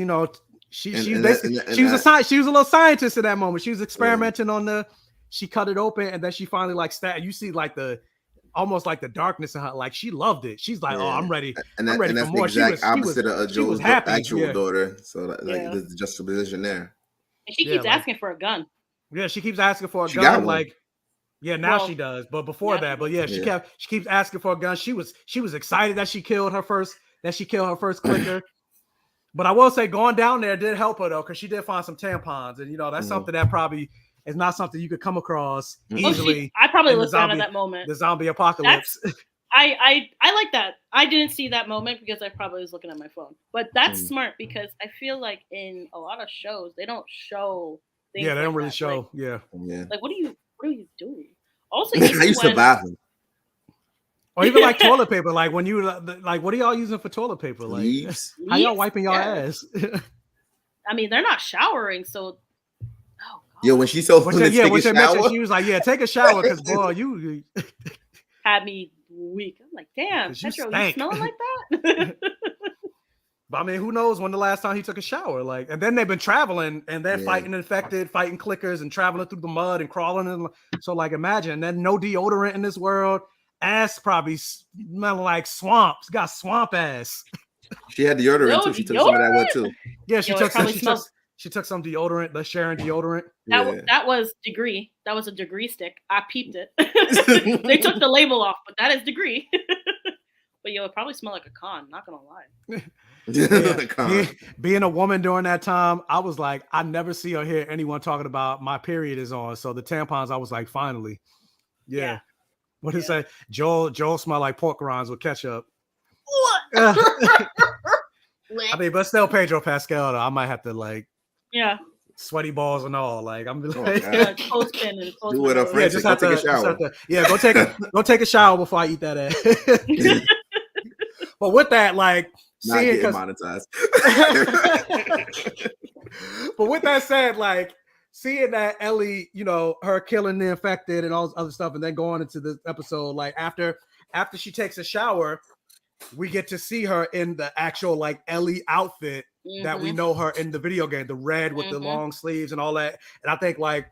Speaker 1: she was a little scientist at that moment. She was experimenting on she cut it open and then she finally like stabbed. You see like almost like the darkness in her. Like she loved it. She's like, oh, I'm ready.
Speaker 2: And
Speaker 1: I'm ready
Speaker 2: that's
Speaker 1: for more.
Speaker 2: The exact opposite of Joel's actual daughter. So there's the juxtaposition there.
Speaker 3: And she keeps asking for a gun.
Speaker 1: Yeah, she keeps asking for a gun. Like, now she does. But before that, she keeps asking for a gun. She was excited that she killed her first clicker. But I will say going down there did help her though, because she did find some tampons, and that's something that probably is not something you could come across easily.
Speaker 3: I probably looked down at that moment.
Speaker 1: The zombie apocalypse.
Speaker 3: I like that. I didn't see that moment because I probably was looking at my phone. But that's smart, because I feel like in a lot of shows they don't show things.
Speaker 1: Yeah, they don't
Speaker 3: like
Speaker 1: really
Speaker 3: that.
Speaker 1: show.
Speaker 3: Like what are you doing? Also,
Speaker 2: I used to bathroom.
Speaker 1: Or even like toilet paper. Like when you like, what are y'all using for toilet paper? Like,
Speaker 2: Leaves?
Speaker 1: How y'all wiping your ass?
Speaker 3: I mean, they're not showering, so. Oh,
Speaker 2: yeah, when she told me to take a shower,
Speaker 1: she was like, "Yeah, take a shower, because boy, you
Speaker 3: had me weak." I'm like, "Damn, Petro, you smelling like that?"
Speaker 1: But I mean, who knows when the last time he took a shower? Like, and then they've been traveling and they're fighting infected, fighting clickers, and traveling through the mud and crawling. And so, like, imagine then no deodorant in this world. Ass probably smelling like swamps. Got swamp ass.
Speaker 2: She had deodorant too. She took some of that one too.
Speaker 1: Yeah, she took some deodorant. The Sharon deodorant.
Speaker 3: That was Degree. That was a Degree stick. I peeped it. They took the label off, but that is Degree. But it probably smelled like a con. Not gonna lie.
Speaker 1: Being a woman during that time, I was like, I never see or hear anyone talking about my period is on. So the tampons, I was like, finally, yeah. What did it say? Joel smelled like pork rinds with ketchup.
Speaker 3: What?
Speaker 1: I mean, but still Pedro Pascal, though. I might have to sweaty balls and all. Like I'm like,
Speaker 2: do it up, friends. Just take a shower.
Speaker 1: Go take a shower before I eat that ass. But with that, like,
Speaker 2: not getting monetized.
Speaker 1: But with that said, like, seeing that Ellie, her killing the infected and all this other stuff, and then going into this episode, like after she takes a shower, we get to see her in the actual like Ellie outfit that we know her in the video game, the red with the long sleeves and all that. And I think like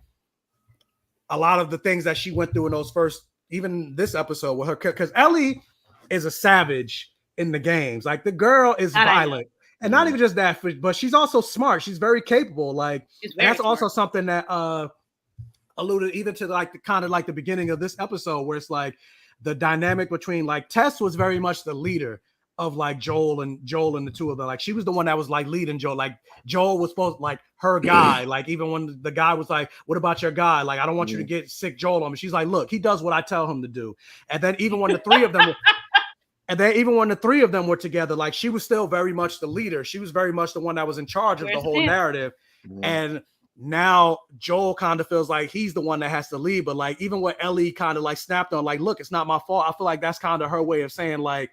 Speaker 1: a lot of the things that she went through in those first, even this episode with her, because Ellie is a savage in the games. Like the girl is violent. And not even just that, but she's also smart. She's very capable. Like that's smart. Also something that alluded even to like the kind of like the beginning of this episode, where it's like the dynamic between like Tess was very much the leader of like Joel and the two of them. Like she was the one that was like leading Joel. Like Joel was supposed like her guy. Like even when the guy was like, "What about your guy? Like I don't want you to get sick Joel on me." She's like, "Look, he does what I tell him to do." And then even when the three of them were together, like she was still very much the leader. She was very much the one that was in charge of the whole narrative. And now Joel kind of feels like he's the one that has to lead. But like even what Ellie kind of like snapped on, like, "Look, it's not my fault." I feel like that's kind of her way of saying like,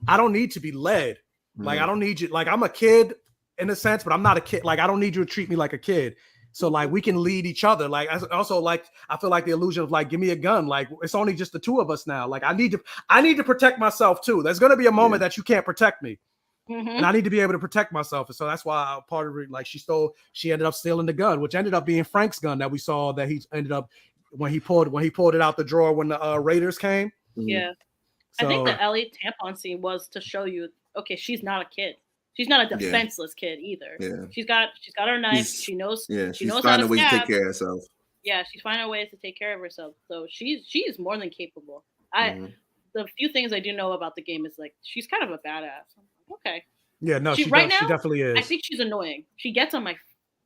Speaker 1: I don't need to be led. Like, I don't need you. Like, I'm a kid in a sense, but I'm not a kid. Like, I don't need you to treat me like a kid. So, like, we can lead each other. Like, also, like, I feel like the illusion of like, give me a gun. Like, it's only just the two of us now. Like, I need to protect myself too. There's going to be a moment that you can't protect me. And I need to be able to protect myself. And so that's why part of it, like, she ended up stealing the gun, which ended up being Frank's gun that we saw that he ended up when he pulled it out the drawer when the Raiders came.
Speaker 3: Yeah. So, I think the Ellie tampon scene was to show you, okay, she's not a kid. She's not a defenseless kid either. Yeah. She's got her knife. She knows. Yeah, she's
Speaker 2: finding ways to take care of herself.
Speaker 3: Yeah, she's finding ways to take care of herself. So she's more than capable. The few things I do know about the game is like she's kind of a badass. Okay.
Speaker 1: Yeah, no, she definitely is.
Speaker 3: I think she's annoying. She gets on my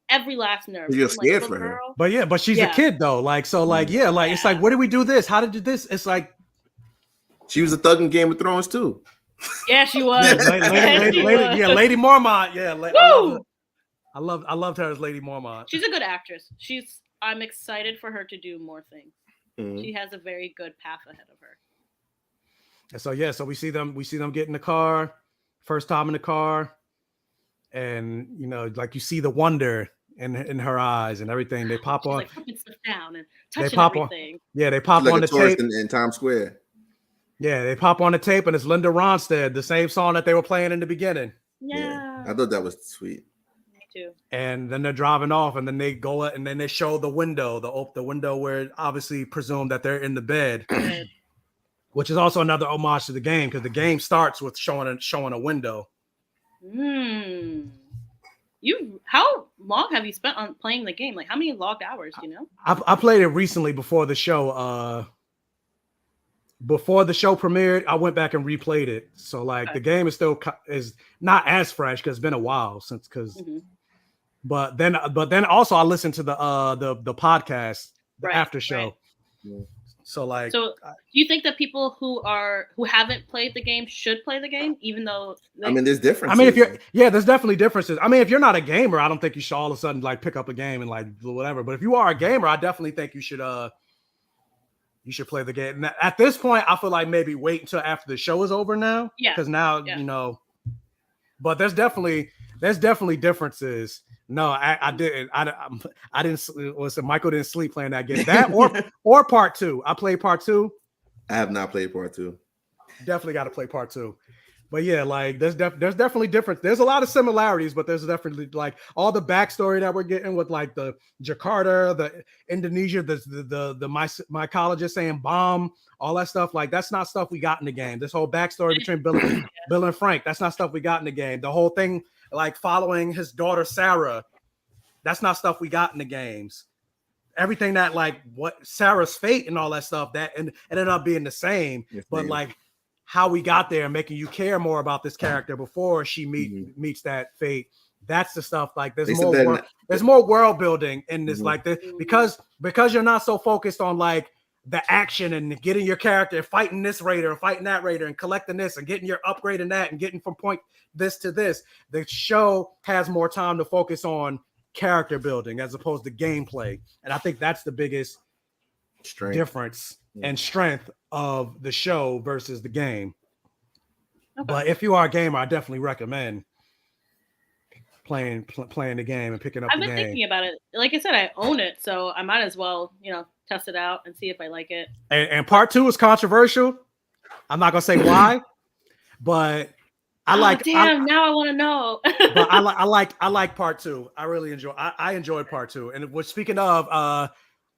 Speaker 3: every last nerve.
Speaker 2: You're scared for her.
Speaker 1: But she's a kid though. Like so, like it's like, where did we do this? How did we do this? It's like.
Speaker 2: She was a thug in Game of Thrones too.
Speaker 3: Yeah, she was.
Speaker 1: Lady Mormont. Yeah, I loved her as Lady Mormont.
Speaker 3: She's a good actress. I'm excited for her to do more things. She has a very good path ahead of her.
Speaker 1: And so we see them get in the car, first time in the car, and like you see the wonder in her eyes and everything. They pop on.
Speaker 3: Like putting stuff down and touching everything.
Speaker 1: They pop on the tape
Speaker 2: in Times Square.
Speaker 1: Yeah, they pop on the tape and it's Linda Ronstadt, the same song that they were playing in the beginning.
Speaker 3: Yeah.
Speaker 2: I thought that was sweet.
Speaker 3: Me too.
Speaker 1: And then they're driving off and then they go and then they show the window, the window where it obviously presumed that they're in the bed, which is also another homage to the game because the game starts with showing a window.
Speaker 3: How long have you spent on playing the game? Like how many logged hours, do you know?
Speaker 1: I played it recently before the show. Before the show premiered, I went back and replayed it. So like the game is not as fresh because it's been a while since but then also I listened to the podcast, the after show. Right. So do
Speaker 3: you think that people who haven't played the game should play the game, even though
Speaker 2: there's differences?
Speaker 1: I mean, there's definitely differences. I mean, if you're not a gamer, I don't think you should all of a sudden like pick up a game and like whatever. But if you are a gamer, I definitely think you should play the game. Now, at this point, I feel like maybe wait until after the show is over now. Yeah. Because now, but there's definitely differences. No, I didn't. I didn't. Listen, Michael didn't sleep playing that game. That or part 2. I played part 2.
Speaker 2: I have not played part 2.
Speaker 1: Definitely got to play part 2. But yeah, like there's definitely difference. There's a lot of similarities, but there's definitely like all the backstory that we're getting with like the Jakarta, the Indonesia, the mycologist saying bomb, all that stuff. Like that's not stuff we got in the game. This whole backstory between Bill and Frank, that's not stuff we got in the game. The whole thing like following his daughter Sarah, that's not stuff we got in the games. Everything that like what Sarah's fate and all that stuff that ended up being the same, but like how we got there and making you care more about this character before she meets that fate. That's the stuff like there's more world building in this like this because you're not so focused on like the action and getting your character and fighting this raider and fighting that raider and collecting this and getting your upgrade and that and getting from point this to this. The show has more time to focus on character building as opposed to gameplay. And I think that's the biggest difference and strength of the show versus the game. Okay. But if you are a gamer, I definitely recommend playing the game and picking up the game.
Speaker 3: I've been thinking about it. Like I said, I own it, so I might as well, test it out and see if I like it.
Speaker 1: And part 2 is controversial. I'm not gonna say why, but I like.
Speaker 3: Now I want to know.
Speaker 1: But I like part 2. I really I enjoyed part 2. And we're speaking of,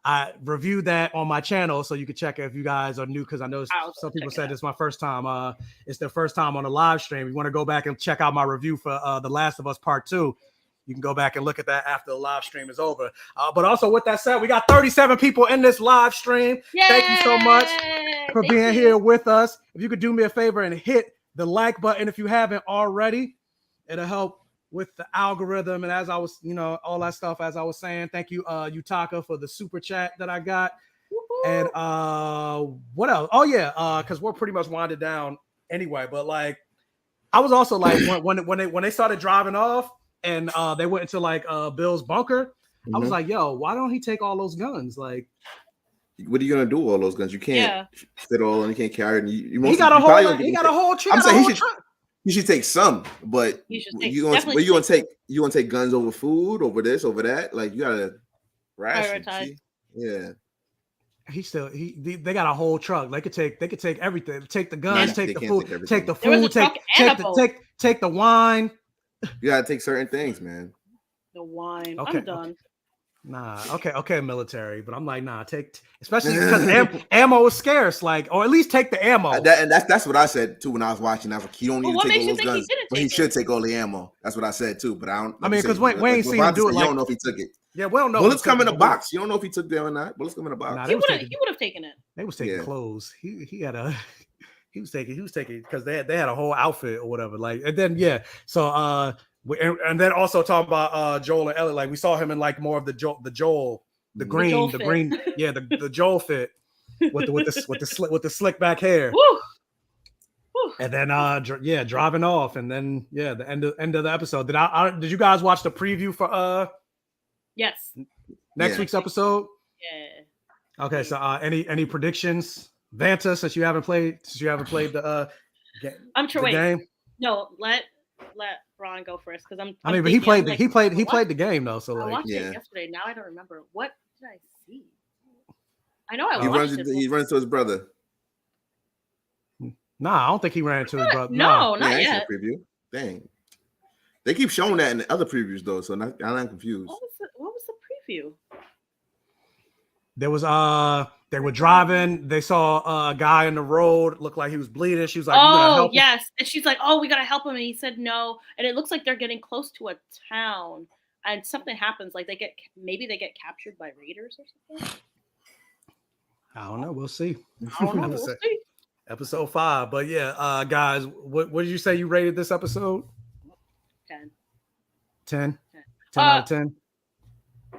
Speaker 1: I reviewed that on my channel, so you can check it if you guys are new, because I know some people said it's my first time. It's their first time on a live stream. You want to go back and check out my review for The Last of Us Part 2. You can go back and look at that after the live stream is over. But also, with that said, we got 37 people in this live stream.
Speaker 3: Yay!
Speaker 1: Thank you so much for being here with us. If you could do me a favor and hit the like button if you haven't already, it'll help with the algorithm. And as I was, all that stuff, as I was saying, thank you, Utaka, for the super chat that I got. Woo-hoo. And what else? Oh yeah, because we're pretty much winded down anyway. But like, I was also like, when they started driving off and they went into like Bill's bunker, I was like, yo, why don't he take all those guns? Like,
Speaker 2: what are you gonna do with all those guns? You can't fit all, and you can't carry it.
Speaker 1: He got a whole truck.
Speaker 2: I'm saying he should take some, but you gonna take guns over food, over this, over that? Like, you gotta ration. Yeah.
Speaker 1: They got a whole truck. They could take everything. Take the guns, take the food, take the wine.
Speaker 2: You gotta take certain things, man.
Speaker 3: The wine.
Speaker 1: Okay,
Speaker 3: I'm done.
Speaker 1: Nah, okay, military, but I'm like, nah, especially because ammo is scarce, like, or at least take the ammo.
Speaker 2: And that's what I said too when I was watching. I was like, he don't need to take all those guns, but he should take all the ammo. That's what I said too. But I don't.
Speaker 1: I mean, because Wayne seen him do it.
Speaker 2: You don't know if he took it.
Speaker 1: Yeah, we don't know.
Speaker 2: Bullets come in a box. You don't know if he took them or not. Bullets come in a box.
Speaker 3: Nah, he would have taken it.
Speaker 1: They was taking clothes. He was taking because they had a whole outfit or whatever. Like, and then so and then also talking about Joel and Ellie, like we saw him in like more of the green, the Joel fit with the slick back hair.
Speaker 3: Woo!
Speaker 1: And then driving off, and then the end of the episode. Did you guys watch the preview for
Speaker 3: yes,
Speaker 1: next week's episode?
Speaker 3: Yeah.
Speaker 1: Okay, so any predictions, Vanta? Since you haven't played the game.
Speaker 3: No, let Ron go first, because
Speaker 1: but he played the game though. So
Speaker 3: I watched it yesterday. Now I don't remember what did I see. I know I watched it.
Speaker 2: He runs to his brother.
Speaker 1: Nah, I don't think he ran into his brother.
Speaker 3: No, not yet.
Speaker 2: Preview. Dang, they keep showing that in the other previews though, so I'm not confused.
Speaker 3: What was the preview?
Speaker 1: There was they were driving. They saw a guy in the road, looked like he was bleeding. She was like,
Speaker 3: "Oh, yes," and she's like, "Oh, we gotta help him," and he said no. And it looks like they're getting close to a town, and something happens. Like they get captured by raiders or something.
Speaker 1: I don't know. We'll see.
Speaker 3: We'll see.
Speaker 1: Episode 5, but guys, what did you say you rated this episode?
Speaker 3: 10.
Speaker 1: 10 out of 10.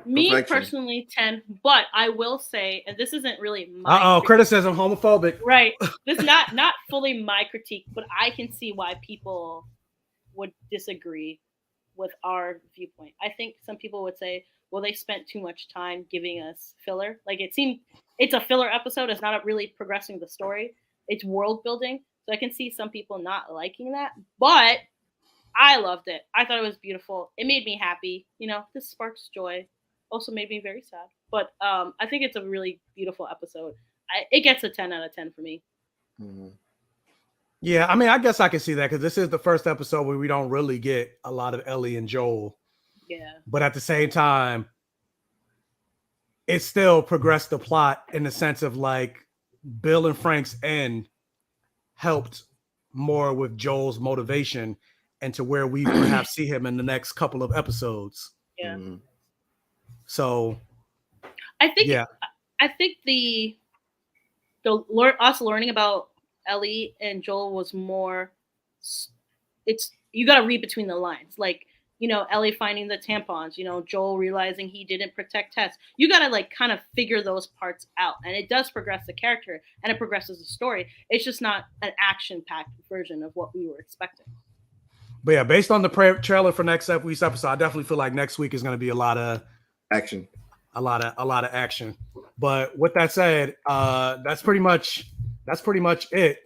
Speaker 3: Me
Speaker 2: Reflection.
Speaker 3: Personally, 10. But I will say, and this isn't really my
Speaker 1: criticism, homophobic.
Speaker 3: Right. This is not fully my critique, but I can see why people would disagree with our viewpoint. I think some people would say, well, they spent too much time giving us filler. Like, it seemed it's a filler episode. It's not really progressing the story. It's world building. So I can see some people not liking that. But I loved it. I thought it was beautiful. It made me happy. This sparks joy. Also made me very sad. But I think it's a really beautiful episode. It gets a 10 out of 10 for me.
Speaker 2: Mm-hmm.
Speaker 1: Yeah, I mean, I guess I can see that, because this is the first episode where we don't really get a lot of Ellie and Joel.
Speaker 3: Yeah.
Speaker 1: But at the same time, it still progressed the plot in the sense of like Bill and Frank's end helped more with Joel's motivation and to where we perhaps see him in the next couple of episodes.
Speaker 3: Yeah.
Speaker 2: Mm-hmm.
Speaker 1: So
Speaker 3: I think the us learning about Ellie and Joel was more, you got to read between the lines. Like, Ellie finding the tampons, Joel realizing he didn't protect Tess. You got to like kind of figure those parts out. And it does progress the character and it progresses the story. It's just not an action-packed version of what we were expecting.
Speaker 1: But yeah, based on the trailer for next week's episode, I definitely feel like next week is going to be a lot of
Speaker 2: action.
Speaker 1: A lot of action. But with that said, that's pretty much it.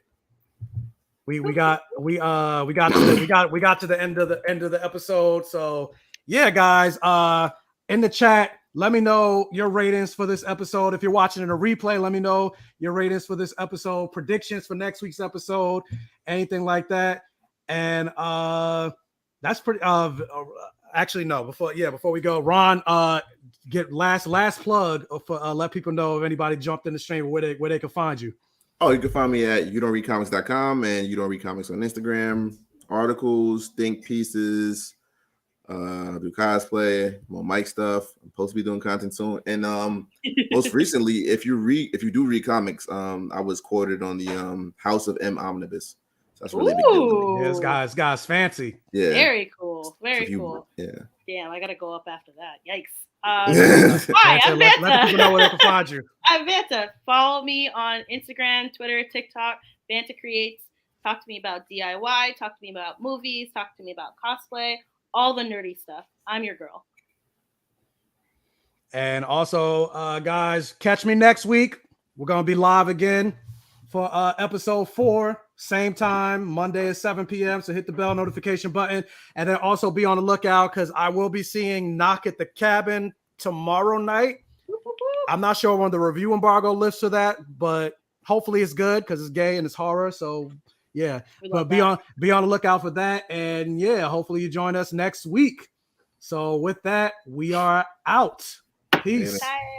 Speaker 1: We got to the end of the episode. So yeah, guys, in the chat, Let me know your ratings for this episode. If you're watching in a replay, let me know your ratings for this episode, predictions for next week's episode, anything like that. And that's pretty actually no, before we go, Ron, get last plug for let people know if anybody jumped in the stream where they can find you.
Speaker 2: Oh, you can find me at youdontreadcomics.com and You Don't Read Comics on Instagram. Articles, think pieces, do cosplay, more mic stuff. I'm supposed to be doing content soon. And most recently, if you do read comics, I was quoted on the House of M Omnibus. So that's really big deal.
Speaker 1: Yeah, this guy's fancy.
Speaker 2: Yeah.
Speaker 3: Very cool. Very cool.
Speaker 2: Yeah.
Speaker 3: Damn, I gotta go up after that. Yikes.
Speaker 1: Hi, I'm Vanta. Let people know where they can find you.
Speaker 3: I'm Vanta. Follow me on Instagram, Twitter, TikTok. Vanta Creates. Talk to me about DIY. Talk to me about movies. Talk to me about cosplay. All the nerdy stuff. I'm your girl.
Speaker 1: And also, guys, catch me next week. We're gonna be live again for episode 4, same time, Monday at 7 p.m. So hit the bell notification button, and then also be on the lookout because I will be seeing Knock at the Cabin tomorrow night. I'm not sure when the review embargo lifts for that, but hopefully it's good because it's gay and it's horror. So yeah, but be on the lookout for that, and yeah, hopefully you join us next week. So with that, we are out. Peace.
Speaker 3: Bye.